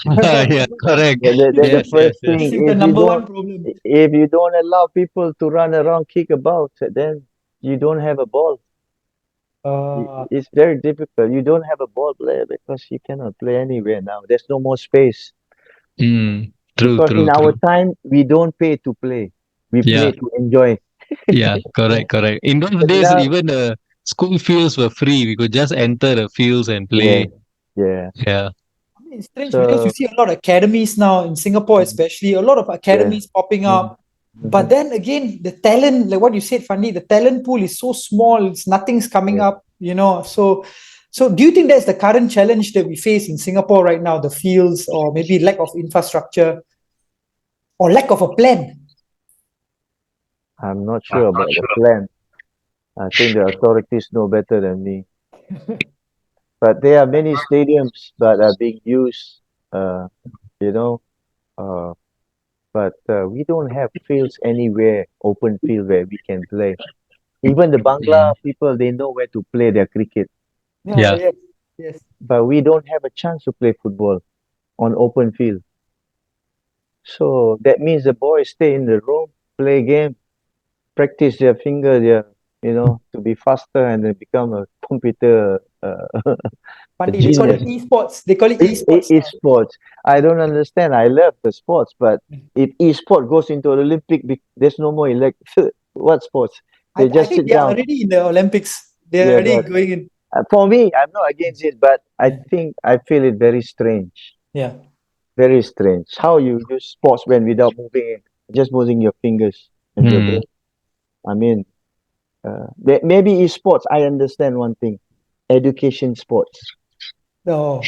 S1: yeah, correct.
S3: The
S1: Yes, yes,
S3: first
S1: yes.
S2: This
S3: thing,
S2: is the number one problem.
S3: if you don't allow people to run around, kick about, then you don't have a ball.
S2: Uh,
S3: It's very difficult. You don't have a ball player because you cannot play anywhere now. There's no more space.
S1: True,
S3: Because in
S1: true,
S3: our
S1: true.
S3: time, we don't pay to play. We
S1: Yeah,
S3: play to enjoy.
S1: yeah,
S2: yeah,
S1: correct, correct. In those
S3: But
S1: days,
S3: now,
S1: even school fields were free. We could just enter the fields and
S3: yeah,
S1: play.
S3: yeah.
S1: Yeah.
S2: I mean, it's strange because you
S3: So,
S2: see a lot of academies now in Singapore,
S3: mhm,
S2: especially a lot of
S3: yeah.
S2: academies popping
S3: Mhm,
S2: up. But
S3: mhm,
S2: then again, the talent, like what you said, Fandi, the talent pool is so small. It's nothing's coming
S3: yeah.
S2: up, So, do you think that's the current challenge that we face in Singapore right now, the fields, or maybe lack of infrastructure, or lack of a plan?
S3: I'm not sure about the plan. I think the authorities know better than me. But there are many stadiums that are being used, uh, you know, uh, but we don't have fields anywhere, open field where we can play. Even the
S1: Mm.
S3: Bangla people, they know where to play their cricket,
S2: Yeah,
S1: Yeah.
S2: yes, yes.
S3: but we don't have a chance to play football on open field. So that means the boys stay in the room, play game, practice their finger, to be faster and then become a computer a
S2: Fandi, they call it
S3: genius.
S2: esports. They call it esports now.
S3: Sports. I don't understand. I love the sports, but if e-sport goes into Olympic, there's no more elect. What sports?
S2: I,
S3: They
S2: I
S3: just
S2: think
S3: sit
S2: they are
S3: down.
S2: already in the Olympics. They are
S3: Yeah,
S2: already
S3: but
S2: going in.
S3: for me, I'm not against it, but I
S2: Yeah,
S3: think I feel it very strange.
S2: yeah.
S3: Very strange. How you use sports when without moving, just moving your fingers and your
S1: Mm.
S3: brain. I mean, maybe e-sports. I understand one thing. Education sports.
S2: No,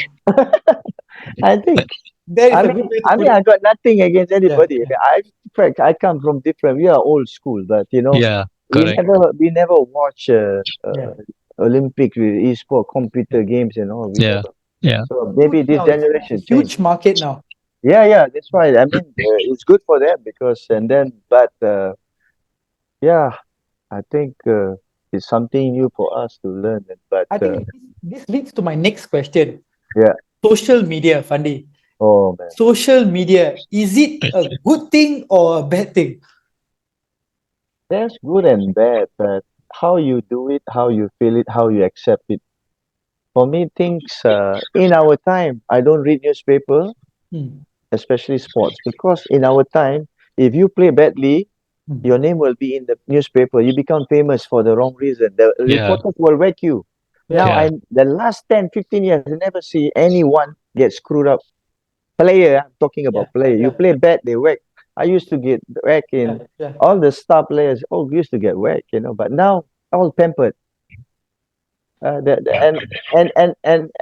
S3: I think
S2: that is a good way to
S3: I
S2: put
S3: mean,
S2: it.
S3: I got nothing against
S2: Yeah,
S3: anybody.
S2: yeah,
S3: In fact, I come from different. We are old school, but
S1: Yeah, correct.
S3: we never watch
S2: yeah.
S3: Olympic with e-sport, computer games, and all. We
S1: Yeah,
S3: never.
S1: yeah.
S3: So maybe
S2: Huge
S3: this
S2: now. It's a
S3: generation
S2: huge
S3: change.
S2: market now.
S3: Yeah, yeah, that's right. I mean, it's good for them because, and then, but yeah, I think it's something new for us to learn. But
S2: I think this leads to my next question.
S3: yeah,
S2: Social media, Fandi.
S3: oh man,
S2: Social media, is it a good thing or a bad thing?
S3: there's good and bad, but how you do it, how you feel it, how you accept it. For me, things in our time, I don't read newspaper,
S2: Hmm,
S3: especially sports, because in our time, if you play badly,
S2: hmm.
S3: your name will be in the newspaper. You become famous for the wrong reason. The
S1: Yeah,
S3: reporters will whack you. Now,
S2: Yeah,
S1: yeah,
S3: the last 10, 15 years, I never see anyone get screwed up. Player, I'm talking
S2: yeah,
S3: about player. You
S2: yeah,
S3: play bad, they whack. I used to get whacked
S2: yeah,
S3: in
S2: yeah.
S3: all the star players. All used to get whacked. But now all pampered.
S1: yeah,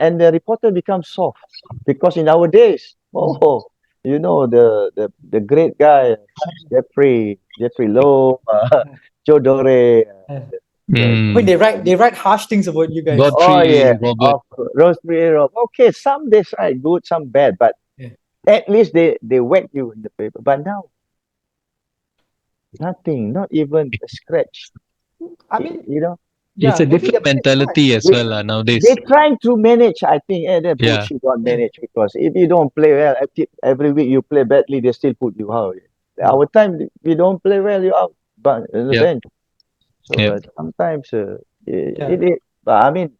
S3: And the reporter becomes soft because in our days,
S2: Hmm.
S3: the great guy Jeffrey Lowe,
S2: Yeah,
S3: Joe Dore,
S2: yeah. I mean,
S1: Mm.
S2: they write harsh things about you guys.
S3: oh yeah,
S1: Godfrey, Robert.
S3: of Rosemary Rob. Okay, some they right good, some bad, but
S2: Yeah,
S3: at least they whack you in the paper. But now nothing, not even a scratch.
S2: I
S3: Y-
S2: mean,
S3: You know,
S1: It's
S2: yeah,
S1: a
S2: maybe
S1: different
S2: the bad part.
S1: mentality as
S3: they
S1: well
S3: they
S1: nowadays.
S3: trying to manage. I think that
S1: Yeah,
S3: bullshit don't
S2: Yeah,
S3: manage because if you don't play well, every week you play badly, they still put you out.
S2: yeah,
S3: Our time, we don't play well, you out, but in the
S1: yeah,
S3: bench. So,
S1: yeah,
S3: but sometimes
S2: yeah,
S3: it. But I mean,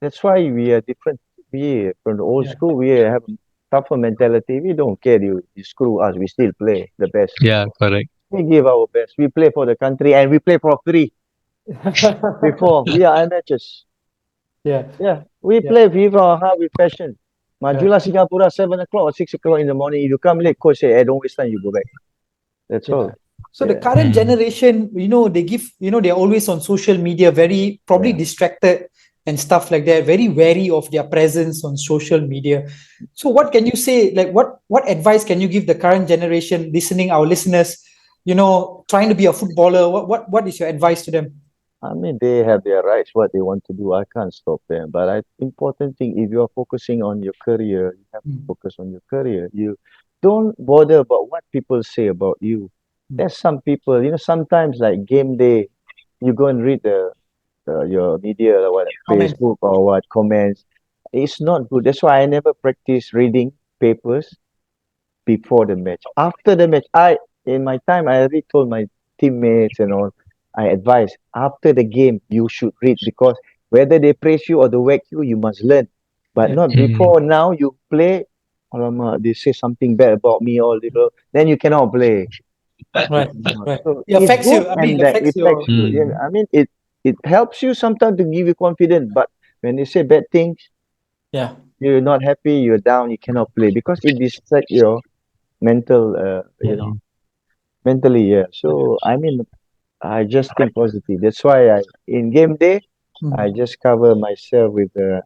S3: that's why we are different. We from the old
S2: yeah,
S3: school, we have tougher mentality. We don't care you screw us. We still play the best.
S1: yeah, correct.
S3: We give our best. We play for the country and we play for free. Before we are amateurs.
S2: yeah,
S3: Yeah, we
S2: yeah,
S3: play FIFA hard with passion.
S2: yeah.
S3: Majulah Singapura 7 o'clock or 6 o'clock in the morning. If you come late, coach say, "Hey, don't waste time. You go back." That's
S2: Yeah.
S3: all.
S2: So the
S3: Yeah,
S2: current
S1: Mm.
S2: generation, they give, they're always on social media, very probably
S3: yeah.
S2: distracted and stuff like that, very wary of their presence on social media. So what can you say, like what advice can you give the current generation listening, our listeners, trying to be a footballer? What is your advice to them?
S3: I mean, they have their rights. What they want to do, I can't stop them. But important thing, if you are focusing on your career, you have to
S2: Mm,
S3: focus on your career. don't bother about what people say about you. There's some people, sometimes like game day, you go and read your media or what,
S2: Comment.
S3: Facebook or what comments. It's not good. That's why I never practice reading papers before the match. After the match, in my time I already told my teammates and all, I advise after the game you should read because whether they praise you or they whack you, you must learn. But
S2: Yeah.
S3: not
S1: Mm.
S3: before now you play. Alamak, they say something bad about me or little, then you cannot play. You
S2: Right.
S3: cannot.
S2: Right.
S3: So
S2: It
S3: it's
S2: affects
S3: good
S2: you. I mean,
S3: and
S2: it
S3: that
S2: affects
S3: affects
S2: your.
S3: you. Yeah,
S1: Mm.
S3: I mean it helps you sometimes to give you confidence, but when they say bad things,
S2: Yeah.
S3: you're not happy, you're down, you cannot play because it distracts your mental
S1: Mm.
S3: mentally, yeah. So I mean, I just think positive. That's why in game day, I
S2: Mm.
S3: just cover myself with a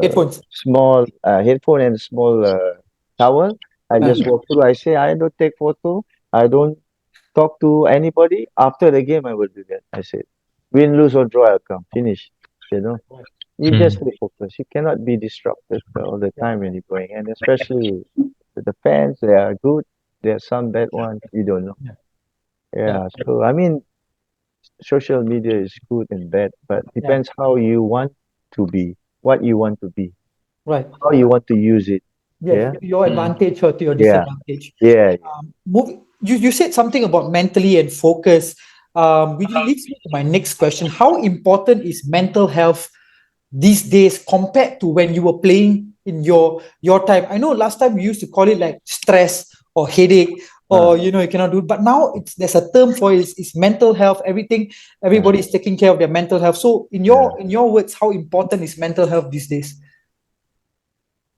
S2: Headphones.
S3: small headphone and small towel. I just walk through. I say I don't take photo. I don't talk to anybody. After the game, I will do that. I said, win, lose or draw, I'll come. Finish. You know, you just
S1: Mm.
S3: stay focused. You cannot be disrupted all the time when you're going, and especially the fans. They are good. There are some bad ones. You don't know.
S2: Yeah. Yeah.
S3: Yeah. So I mean, social media is good and bad, but
S2: Yeah.
S3: depends how you want to be, what you want to be,
S2: Right.
S3: how you want to use it.
S2: Yes.
S3: Yeah,
S2: To your
S1: Mm.
S2: advantage or to your
S3: yeah,
S2: disadvantage.
S3: yeah, yeah.
S2: You said something about mentally and focus, which leads me to my next question. How important is mental health these days compared to when you were playing in your time? I know last time we used to call it like stress or headache,
S3: Uh,
S2: or you cannot do it, but now there's a term for it. It's mental health.
S3: uh,
S2: Everybody is taking care of their mental health. So in
S3: yeah.
S2: your words, how important is mental health these days?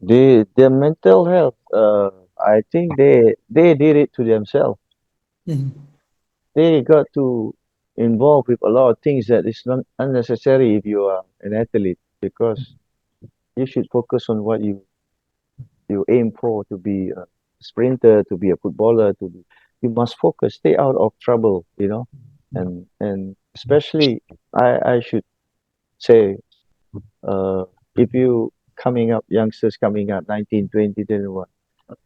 S3: Their mental health. I think they did it to themselves.
S2: Mhm.
S3: They got to involve with a lot of things that is not unnecessary if you are an athlete because you should focus on what you aim for to be a sprinter, to be a footballer, you must focus, stay out of trouble, and especially I should say uh if you coming up youngsters coming up 19, 20, 21,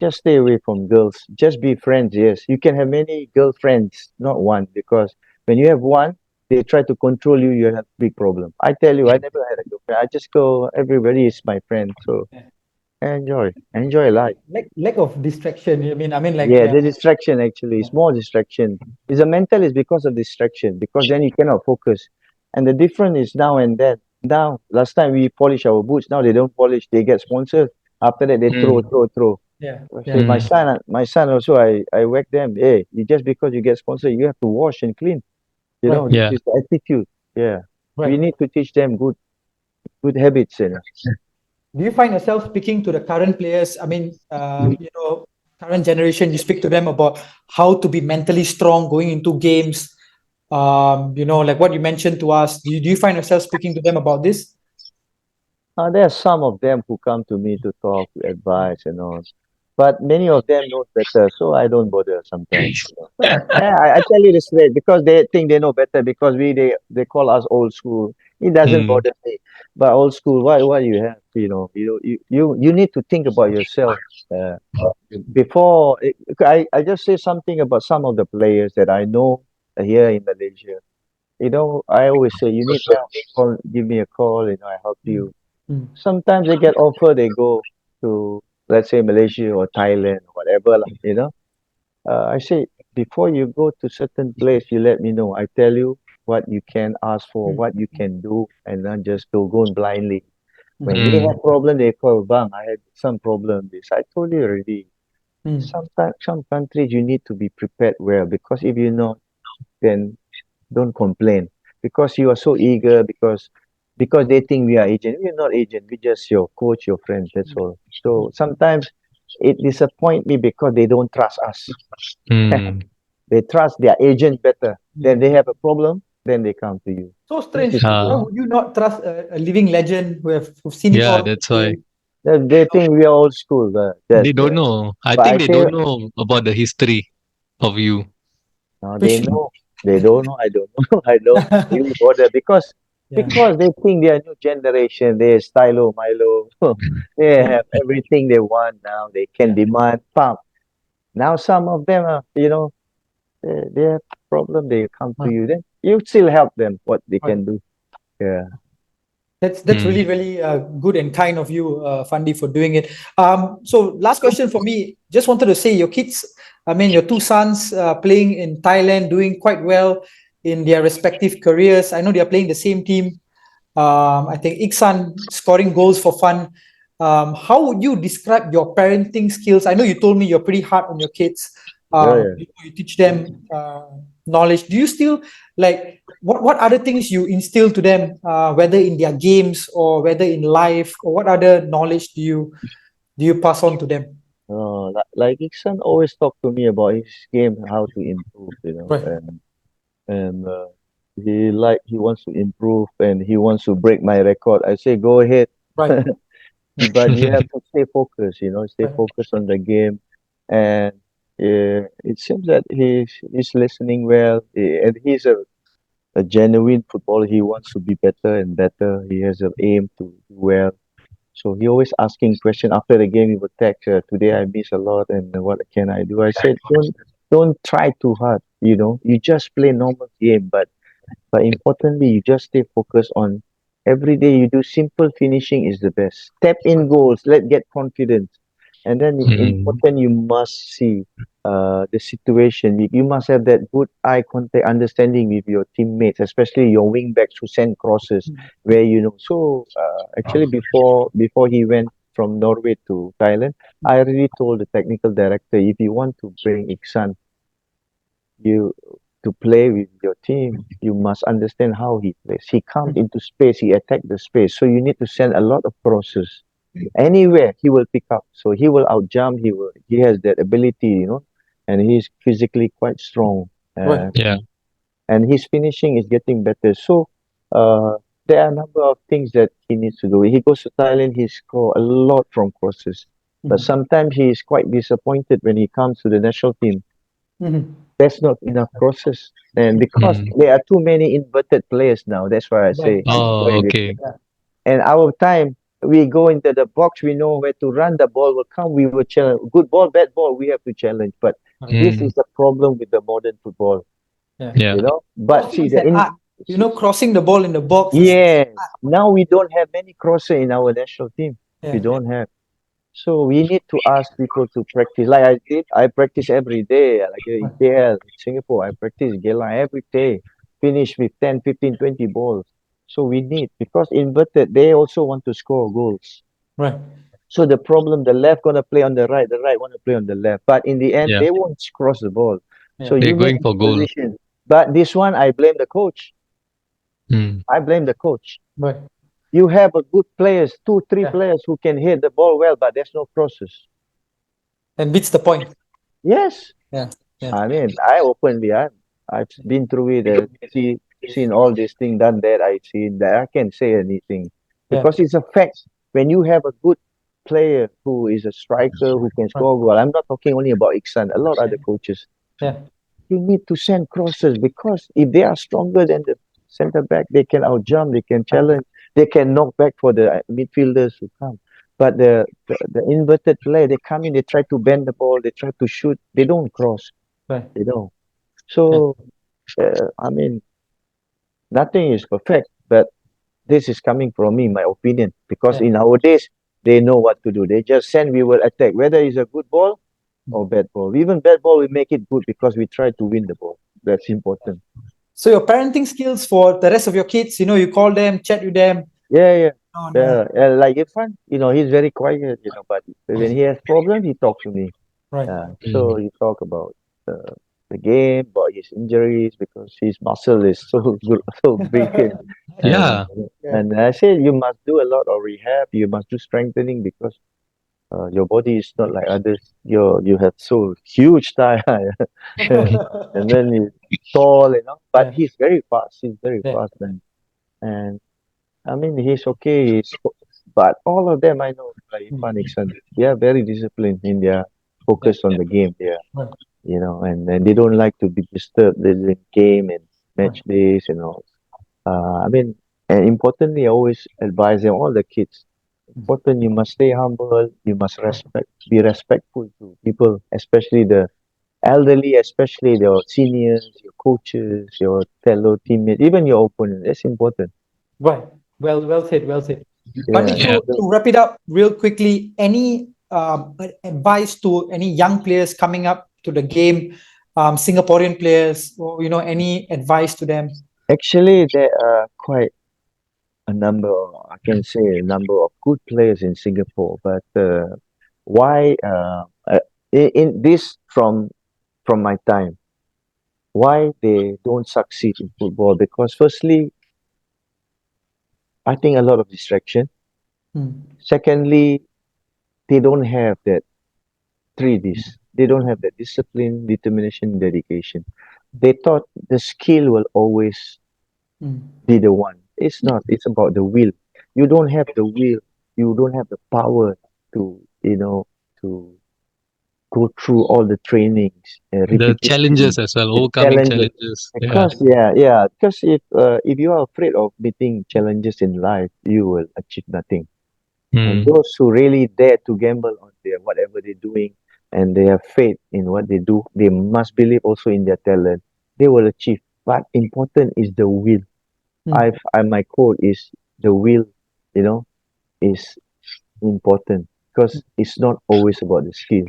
S3: just stay away from girls. Just be friends, yes. You can have many girlfriends, not one, because when you have one, they try to control you, you have big problem. I tell you, I never had a girlfriend. I just go, everybody is my friend. So enjoy life.
S2: Lack of distraction. I mean, like,
S3: Yeah,
S2: yeah,
S3: the distraction actually is more distraction. It's a mental is because of distraction, because then you cannot focus. And the difference is now and then. Now, last time we polish our boots, now they don't polish, they get sponsored. After that, they throw,
S1: Mm.
S3: throw, throw.
S2: yeah,
S3: I say,
S2: yeah.
S3: my
S1: Mm.
S3: son, my son also, I whack them. Hey, just because you get sponsored, you have to wash and clean.
S2: Right,
S3: This
S1: Yeah.
S3: is the attitude. Yeah, we
S2: right.
S3: need to teach them good habits.
S2: Do you find yourself speaking to the current players? I mean, current generation, you speak to them about how to be mentally strong going into games. Like what you mentioned to us. Do you find yourself speaking to them about this?
S3: There are some of them who come to me to talk, to advise, and all. But many of them know better, so I don't bother sometimes. Yeah, I tell you this straight because they think they know better because they call us old school. It doesn't
S1: Mm.
S3: bother me. But old school, what you have, you need to think about yourself. Uh, before I just say something about some of the players that I know here in Malaysia. I always say you need help, give me a call, I help
S2: Mm,
S3: you.
S2: mm,
S3: Sometimes they get offer, they go to, let's say, Malaysia or Thailand or whatever, I say, before you go to certain place, you let me know. I tell you what you can ask for,
S2: mm,
S3: what you can do, and not just go in blindly.
S2: mm,
S3: When they
S1: Mm.
S3: have problem, they call, bang, I had some problem. This I told you already.
S2: mm,
S3: Sometimes some countries you need to be prepared well because if you not, then don't complain because you are so eager because they think we are agent. We are not agent. We just your coach, your friend. That's all. So sometimes it disappoint me because they don't trust us.
S1: Mm.
S3: They trust their agent better. Then
S2: mm.
S3: they have a problem. Then they come to you.
S2: So
S3: This
S2: strange.
S3: is
S2: Why
S1: Ah,
S2: would you not trust a living legend who've seen it
S1: yeah,
S2: all
S1: that's why.
S2: playing?
S3: they think we are old school.
S1: They don't know. I
S3: But I
S1: think they
S3: say
S1: don't know about the history of you.
S3: no, they
S2: Which,
S3: know. They don't know. I don't know. I don't really bother
S2: yeah,
S3: because they think they are new generation. They stylo Milo. They
S2: yeah,
S3: have everything they want now. They can
S2: yeah,
S3: demand. Pump. Now some of them are, they have problem. They come to
S2: Right.
S3: you. Then you still help them what they
S2: Right.
S3: can do. Yeah.
S2: That's
S1: Mm.
S2: really really good and kind of you, Fandi, for doing it. So last question for me. Just wanted to say, your kids, I mean, your two sons, playing in Thailand, doing quite well in their respective careers. I know they are playing the same team. I think Iksan scoring goals for fun. How would you describe your parenting skills? I know you told me you're pretty hard on your kids.
S3: Yeah, yeah.
S2: You teach them knowledge. Do you still like what other things you instill to them, whether in their games or whether in life, or what other knowledge do you pass on to them?
S3: Like Iksan always talk to me about his game, how to improve,
S2: Right,
S3: and he wants to improve and he wants to break my record. I say go ahead,
S2: right, yeah,
S3: but you have to stay focused, stay
S2: right,
S3: focused on the game, and it seems that he's listening well, and he's a genuine footballer. He wants to be better and better. He has an aim to do well. So he always asking question after the game. He would text, "Today I miss a lot, and what can I do?" I said, "Don't try too hard. You just play normal game, but importantly, you just stay focused on every day you do simple finishing is the best. Step in goals, let get confidence, and then
S1: Mm.
S3: important you must see the situation. You must have that good eye contact, understanding with your teammates, especially your wing backs who send crosses where you know. So actually, before he went from Norway to Thailand, I already told the technical director if you want to bring Iksan you to play with your team, you must understand how he plays. He comes into space, he attack the space. So you need to send a lot of crosses. Anywhere he will pick up. So he will outjump, he has that ability, and he's physically quite strong.
S2: right,
S1: Yeah.
S3: And his finishing is getting better. So uh, there are a number of things that he needs to do. He goes to Thailand, he score a lot from crosses. But
S2: mhm,
S3: sometimes he is quite disappointed when he comes to the national team
S2: mhm,
S3: there's not enough crosses. And because
S1: Mm.
S3: there are too many inverted players now, that's why I
S2: right,
S3: say it's
S1: Oh,
S3: quite
S1: okay.
S3: difficult. And our time, we go into the box, we know where to run, the ball will come, we will challenge. Good ball, bad ball, we have to challenge. But
S2: right,
S3: this
S1: Mm.
S3: is the problem with the modern football,
S2: yeah.
S1: Yeah.
S3: But
S2: Crossing
S3: see,
S2: is an art. Crossing the ball in the box is
S3: yes, now we don't have many crosser in our national team. We
S2: yeah,
S3: don't have. So we need to ask people to practice. Like I did, I practice every day. Like in
S2: right,
S3: KL, in Singapore, I practice Geylang every day. Finish with 10, 15, 20 balls. So we need, because inverted, they also want to score goals.
S2: right,
S3: So the problem, the left gonna play on the right wanna play on the left. But in the end,
S1: Yeah.
S3: they won't cross the ball. So
S2: yeah,
S1: They're
S3: you need
S1: going
S3: to
S1: for goal.
S3: position. But this one, I blame the coach.
S1: Mm.
S3: I blame the coach.
S2: right,
S3: You have a good players, two, three
S2: yeah,
S3: players who can hit the ball well, but there's no crosses.
S2: and beats the point.
S3: Yes,
S2: Yeah, yeah,
S3: I mean, I've been through it, seen all this thing done that I seen that I can't say anything
S2: yeah,
S3: because it's a fact. When you have a good player who is a striker who can
S2: right,
S3: score goal, I'm not talking only about Iksan, a lot of other coaches.
S2: yeah,
S3: You need to send crosses because if they are stronger than the center back, they can outjump, they can
S2: right,
S3: challenge, they can knock back for the midfielders who come. But the inverted play, they come in, they try to bend the ball, they try to shoot, they don't cross,
S2: right,
S3: you know.
S2: yeah,
S3: So, I mean, nothing is perfect, but this is coming from me, my opinion, because
S2: yeah.
S3: in our days, they know what to do. They just send, we will attack, whether it's a good ball or bad ball. Even bad ball, we make it good because we try to win the ball. That's important.
S2: So your parenting skills for the rest of your kids, you call them, chat with them.
S3: Yeah, yeah.
S2: No, no,
S3: Yeah, like Irfan, he's very quiet, but when he has problem, he talk to me.
S2: right,
S3: So
S1: Mm.
S3: he talk about the game, about his injuries because his muscle is so good, so big, and
S1: Yeah.
S2: yeah,
S3: and I said you must do a lot of rehab, you must do strengthening because your body is not like others. You have so huge thigh, and then he's tall, But
S2: yeah,
S3: he's very fast. He's very
S2: yeah,
S3: fast, and I mean, he's okay. But all of them I know, like
S2: mm,
S3: Irfan Iksan, they are very disciplined in their
S2: yeah,
S3: focus on the game.
S2: right,
S3: And they don't like to be disturbed during game and
S2: right,
S3: match days and all. I mean, and importantly, I always advise them, all the kids, important. You must stay humble. You must be respectful to people, especially the elderly, especially your seniors, your coaches, your fellow teammates, even your opponent. That's important.
S2: Right. Well said. Well said. Fandi,
S3: Yeah.
S1: Yeah.
S2: to wrap it up real quickly, any advice to any young players coming up to the game, Singaporean players, or, any advice to them?
S3: Actually, there are quite a number, I can say, a number of good players in Singapore. But why, in this from my time, why they don't succeed in football? Because firstly, I think a lot of distraction.
S2: Mm.
S3: Secondly, they don't have that three Ds. They don't have that discipline, determination, dedication. They thought the skill will always
S2: Mm.
S3: be the one. It's not. It's about the will. You don't have the will. You don't have the power to, to go through all the trainings,
S1: The
S3: repetition,
S1: challenges as well,
S3: the
S1: overcoming
S3: challenges.
S1: challenges. Yeah.
S3: Because yeah. Because if you are afraid of meeting challenges in life, you will achieve nothing. And
S1: Mm.
S3: those who really dare to gamble on their whatever they're doing and they have faith in what they do, they must believe also in their talent. They will achieve. But important is the will.
S2: Mm.
S3: My quote is the will, you know, is important because it's not always about the skill.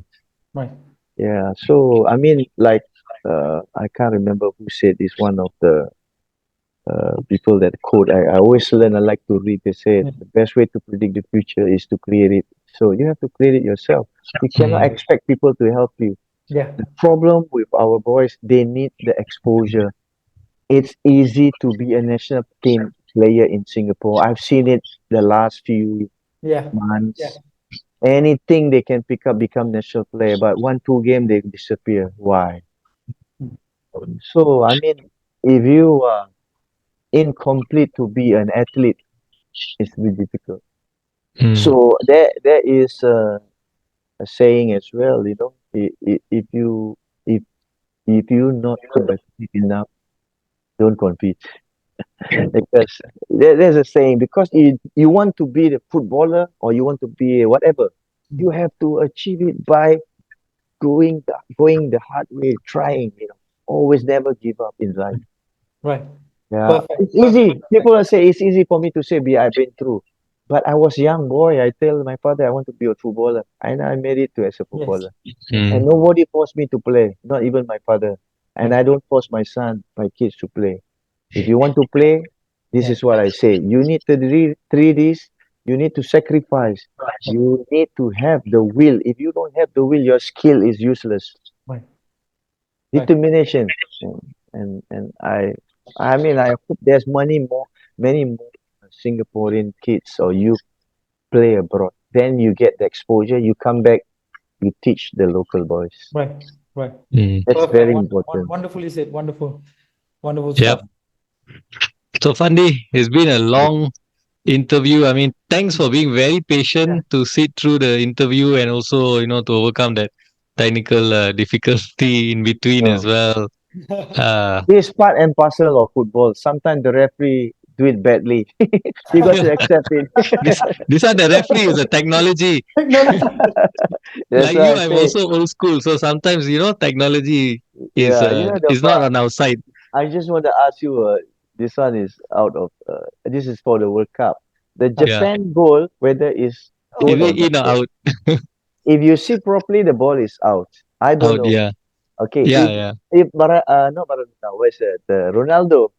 S2: Right.
S3: Yeah. So I mean, like, I can't remember who said this. One of the people that quote. I always learn. I like to read. They said
S2: Yeah.
S3: the best way to predict the future is to create it. So you have to create it yourself. You cannot
S1: Mm.
S3: expect people to help you.
S2: Yeah.
S3: The problem with our boys, they need the exposure. It's easy to be a national team player in Singapore. I've seen it the last few
S2: Yeah. Yeah.
S3: months. Anything they can pick up become national player, but one, two game they disappear. Why?
S2: Mm.
S3: So I mean, if you are incomplete to be an athlete, it's very difficult.
S1: Mm.
S3: So there is a saying as well, if if you not competitive enough, don't compete. Because there's a saying, because you want to be the footballer or you want to be whatever, you have to achieve it by going the hard way, trying, always never give up in life.
S2: Right.
S3: Yeah,
S2: Perfect.
S3: it's
S2: Perfect.
S3: easy. People will say it's easy for me to say, "Be I've been through." But I was young boy. I tell my father I want to be a footballer, and I made it to as a
S2: Yes.
S3: footballer.
S2: Yes.
S3: And
S1: Mm.
S3: nobody forced me to play, not even my father. And
S2: Right.
S3: I don't force my kids to play. If you want to play, this
S2: Yeah.
S3: is what I say. You need to three Ds. You need to sacrifice.
S2: Right.
S3: You need to have the will. If you don't have the will, your skill is useless.
S2: Right. Right.
S3: Determination. And I mean, I hope there's many more Singaporean kids or you play abroad. Then you get the exposure. You come back, you teach the local boys.
S2: Right. Right.
S1: Mm.
S3: That's
S2: Perfect.
S3: very important.
S2: Wonderfully said. Wonderful. Wonderful
S1: Yep.
S2: stuff.
S1: So, Fandi, it's been a long interview. I mean, thanks for being very
S2: Yeah.
S1: patient to sit through the interview and also, to overcome that technical difficulty in between as
S3: No.
S1: well. Uh,
S3: This part and parcel of football. Sometimes the referee do it badly. You got to accept it.
S1: this this are the referee is a technology.
S2: Technology.
S3: That's
S1: Like
S3: why
S1: you,
S3: I
S1: I'm
S3: say,
S1: also old school. So sometimes, technology is
S3: yeah,
S1: uh,
S3: the
S1: is not on our side.
S3: I just want to ask you, this one is out of, this is for the World Cup. The
S1: Yeah.
S3: Japan goal, whether is
S2: Oh
S1: Is
S3: goal or
S1: it
S2: no.
S3: not
S1: in or
S3: goal.
S1: out?
S3: If you see properly, the ball is out. I don't
S1: Out,
S3: know.
S1: yeah.
S3: Okay,
S1: Yeah, yeah.
S3: if not Maradona, where's the Ronaldo?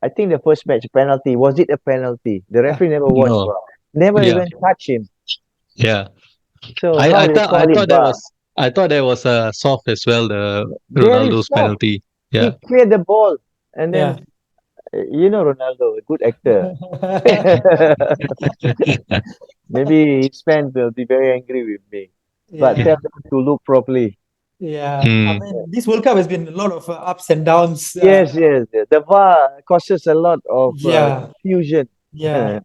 S3: I think the first match penalty, was it a penalty? The
S2: Yeah.
S3: referee never watched
S1: No.
S3: VAR, never
S1: Yeah.
S3: even touch him.
S1: Yeah.
S3: So
S1: I,
S3: how
S1: I
S3: they
S1: thought I
S3: call it
S1: thought that
S3: VAR?
S1: was I thought that was soft as well, the
S3: Very
S1: Ronaldo's
S3: soft.
S1: penalty. Yeah.
S3: He cleared the ball, and
S2: Yeah.
S3: then Ronaldo, a good actor. Maybe his fans will be very angry with me. But
S2: Yeah.
S3: tell them to look properly.
S2: Yeah. I
S1: Mm.
S2: mean, this World Cup has been a lot of ups and downs.
S3: Yes. The VAR causes a lot of
S2: Yeah.
S3: confusion.
S2: Yeah.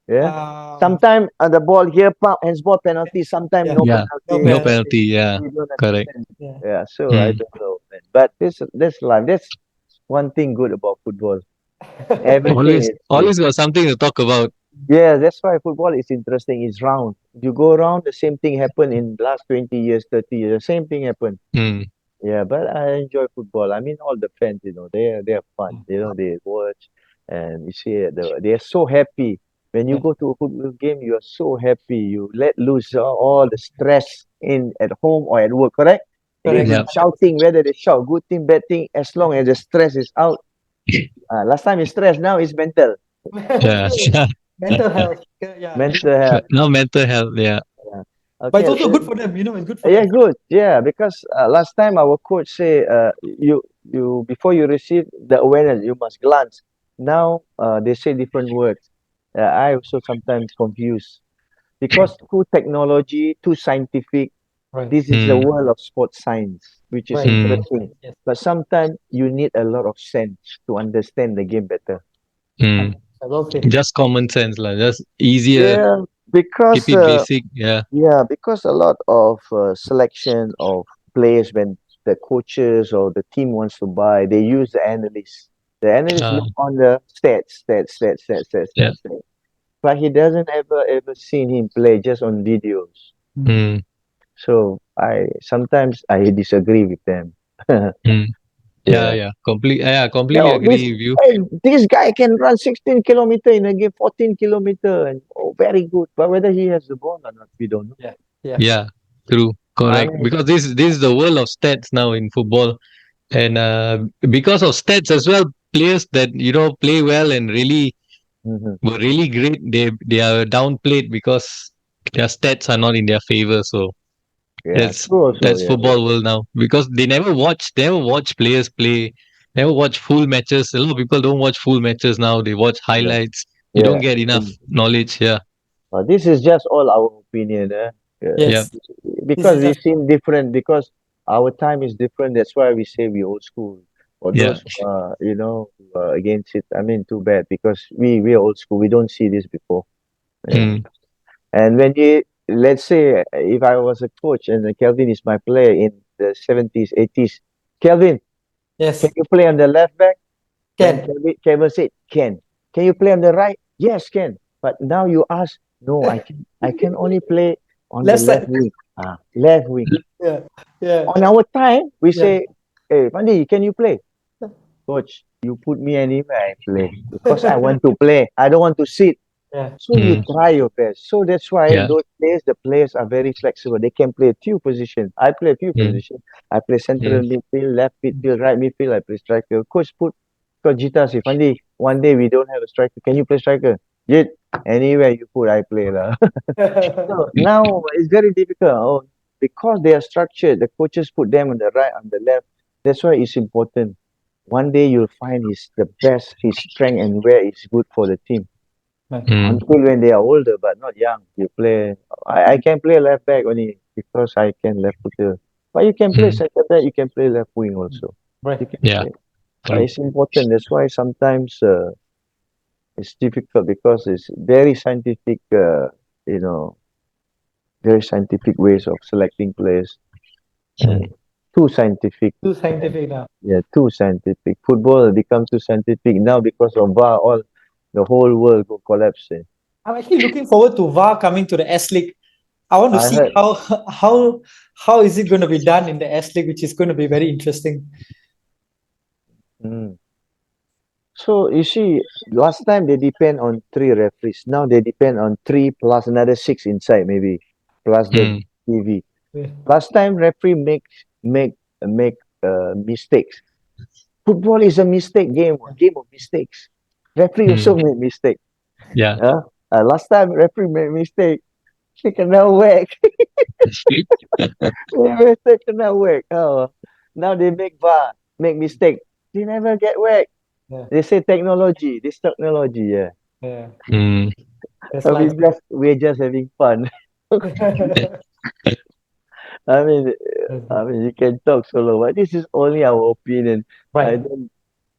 S3: Yeah.
S2: Um,
S3: Sometimes the ball here, pump, handsball penalty. Sometimes
S2: yeah.
S3: no
S1: Yeah.
S2: No
S3: penalty.
S1: No
S2: penalty.
S1: penalty. Yeah.
S3: We don't
S1: Correct.
S3: understand.
S2: Yeah.
S3: Yeah. So I
S1: Mm.
S3: don't know, man. But this life. That's one thing good about football. Everything
S1: Always
S3: is good.
S1: always got something to talk about.
S3: Yeah, that's why football is interesting. It's round. You go around, the same thing happened in last 20 years, 30 years. The same thing happened.
S1: Mm.
S3: Yeah, but I enjoy football. I mean, all the fans, they're fun. They watch, and you see they're so happy. When you
S2: Yeah,
S3: go to a football game, you are so happy. You let loose all the stress in at home or at work. Correct? They've
S2: correct.
S1: Yeah.
S3: been shouting, whether they shout good thing, bad thing, as long as the stress is out. Last time it's stress, now it's mental,
S1: Yeah.
S2: True. Mental health. Yeah.
S3: mental health.
S1: No mental health. Yeah.
S3: Yeah.
S2: But it's
S3: Okay.
S2: also good for them, it's good for
S3: Yeah,
S2: them.
S3: good. Yeah, because last time our coach say, you before you receive the awareness, you must glance. Now they say different words. I also sometimes confuse because too technology, too scientific.
S2: Right,
S3: This is the
S1: Mm.
S3: world of sports science, which is
S2: right,
S1: Mm.
S3: interesting.
S2: yes.
S3: But sometimes you need a lot of sense to understand the game better.
S1: Mm.
S2: Well said.
S1: Just common sense, lah. Just easier.
S3: Yeah,
S1: Keep
S3: because
S1: it basic. Yeah.
S3: Yeah, because a lot of selection of players when the coaches or the team wants to buy, they use the analysts. The analyst
S1: Uh,
S3: look on the
S1: yeah.
S3: stats. But he doesn't ever seen him play just on videos.
S2: Mm.
S1: Mm.
S3: So I sometimes I disagree with them.
S1: Mm. Yeah.
S3: Yeah.
S1: Yeah. Completely
S3: Now
S1: agree with you.
S3: this guy can run 16 kilometer in a game, 14 kilometer, and very good. But whether he has the ball or not, we don't know.
S2: Yeah, yeah,
S1: Yeah. True.
S3: I
S1: Correct.
S3: mean,
S1: Because this is the world of stats now in football, and because of stats as well, players that play well and really
S3: mhm.
S1: were really great, they are downplayed because their stats are not in their favor. So
S3: Yeah,
S1: that's
S3: true also.
S1: that's
S3: Yeah.
S1: football world now because they never watch players play, never watch full matches. A lot of people don't watch full matches now. They watch
S3: Yeah.
S1: highlights. You don't
S3: Yeah.
S1: get enough knowledge. Yeah.
S3: This is just all our opinion,
S1: Yeah.
S2: yes. This
S3: because
S2: is
S3: we
S2: just
S3: seem different, because our time is different. That's why we say we old school. For
S1: Yeah.
S3: those who are against it, I mean, too bad, because we are old school. We don't see this before. Yeah.
S1: Mm.
S3: And let's say if I was a coach and Kelvin is my player in the 70s, 80s, Kelvin, can
S2: yes.
S3: you play on the left back? Then
S2: Can.
S3: Kevin said, "Can. Can you play on the right?" Yes, can. But now you ask, no, I can. I can only play on the
S2: Left
S3: left
S2: side.
S3: wing. Left wing.
S2: Yeah, yeah,
S3: On our time, we
S2: yeah.
S3: say, "Hey, Fandi, can you play?" Coach, you put me anywhere I play because I want to play. I don't want to sit.
S2: Yeah.
S3: So you
S1: Mm.
S3: try your best. So that's why
S1: Yeah.
S3: those players, the players are very flexible. They can play a few positions. I play a few
S1: Mm.
S3: positions. I play central
S1: Mm.
S3: midfield, left midfield, right midfield. I play striker. Coach put Jita say, Fandi, one day we don't have a striker. Can you play striker? Yet anywhere you put, I play lah. So now it's very difficult. Oh, because they are structured, the coaches put them on the right, on the left. That's why it's important. One day you'll find the best, his strength, and where it's good for the team.
S2: Right.
S1: Mm.
S3: Until when they are older but not young, you play. I can play left back only because I can left footer. But you can play
S1: Mm.
S3: center back, you can play left wing also.
S2: Right.
S3: You can
S1: Yeah.
S3: play. But
S1: True.
S3: it's important. That's why sometimes it's difficult because it's very scientific. You know, very scientific ways of selecting players, and
S1: Mm.
S3: too scientific.
S2: Too
S3: And
S2: scientific now.
S3: yeah, too scientific. Football has become too scientific now because of VAR. All the whole world go collapse.
S2: I'm actually looking forward to VAR coming to the S League. I want to
S3: I
S2: see
S3: heard.
S2: how is it going to be done in the S League, which is going to be very interesting.
S3: Mm. So you see, last time they depend on three referees. Now they depend on three plus another six inside, maybe plus the
S1: Mm.
S3: TV.
S2: Yeah.
S3: Last time referee make mistakes. Football is a mistake game, a game of mistakes. Referee also
S1: Mm.
S3: make mistake.
S1: Yeah.
S3: Last time referee made mistake, he kena whack. They kena whack. Oh, now they make VAR, make mistake. They never get whacked.
S2: Yeah.
S3: They say technology. This technology, yeah.
S2: Yeah.
S1: Mm.
S2: That's life.
S3: We're just having fun. I mean, you can talk solo, but this is only our opinion. I
S2: Right.
S3: don't.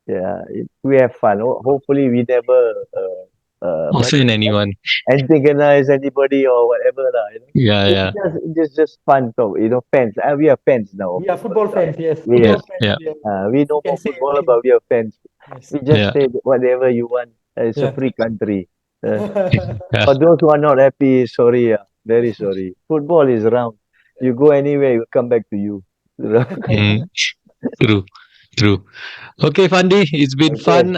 S3: Yeah, we have fun. Hopefully, we never what
S1: Offend anyone.
S3: antagonize anybody or whatever lah.
S1: Yeah. Yeah.
S3: It's just fun talk. Fans. We are fans now of
S2: We are
S3: football.
S2: football fans, yes.
S3: We
S1: Yeah.
S2: Football
S3: are.
S2: fans.
S1: Yeah.
S2: Yeah.
S3: We
S2: We
S3: know
S2: can
S3: more
S2: say
S3: footballer,
S2: anything.
S3: but we are fans.
S2: Yes.
S3: We just
S1: Yeah.
S3: say whatever you want. It's a
S2: Yeah.
S3: free country.
S1: Yeah.
S3: For those who are not happy, sorry, very sorry. Football is round. You go anywhere, it will come back to you.
S1: Mm, true. True. Okay, Fandi, it's been
S3: Okay,
S1: fun.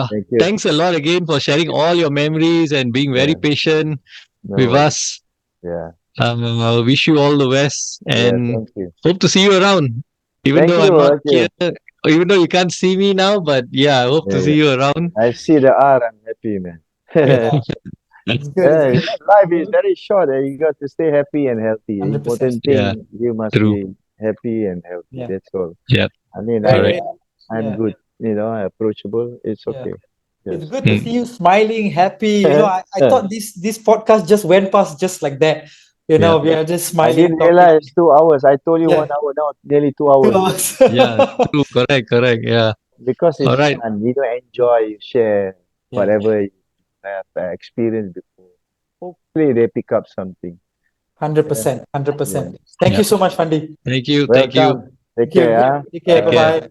S3: thank you.
S1: Thanks a lot again for sharing all your memories and being very
S3: Yeah,
S1: patient
S3: no
S1: with
S3: worries.
S1: us.
S3: Yeah,
S1: Wish you all the best
S3: yeah,
S1: and
S3: thank you.
S1: hope to see you around. Even
S3: Thank
S1: though
S3: you.
S1: I'm not
S3: Okay.
S1: here, even though you can't see me now, but yeah, I hope
S3: Yeah,
S1: to see
S3: yeah.
S1: you around.
S3: I see the R. I'm happy, man.
S2: Yeah,
S3: Yeah,
S2: it's good. It's good.
S3: life is very short. You got to stay happy and healthy. The
S2: 100%.
S3: important
S1: Yeah,
S3: thing, you must
S1: true.
S3: be happy and healthy.
S2: Yeah.
S3: That's all.
S1: Yeah,
S3: I mean,
S2: Right,
S1: correct.
S2: right.
S3: I'm
S2: Yeah.
S3: good. Approachable. It's
S2: Yeah.
S3: okay.
S2: It's
S3: Yes.
S2: good to see
S1: Mm,
S2: you smiling, happy. I thought this podcast just went past just like that.
S1: yeah,
S2: We are just
S3: I
S2: smiling,
S3: didn't
S2: talking.
S3: realize 2 hours. I told you
S2: Yeah,
S3: 1 hour now, nearly two
S2: 2
S3: hours.
S2: hours.
S1: yeah, true. Correct, correct. Yeah.
S3: Because
S1: All
S3: it's
S1: right.
S3: fun. Enjoy, you share
S2: Yeah,
S3: whatever you have experienced before. Hopefully, they pick up something. Yeah,
S2: 100%,
S3: yeah.
S2: 100%. Thank
S1: Yeah.
S2: you so much, Fandi.
S1: Thank you. Thank you.
S3: Welcome. Take
S2: Thank you.
S3: care. Huh?
S2: Take care.
S1: Take
S2: Bye
S3: Bye.
S1: care.
S2: bye.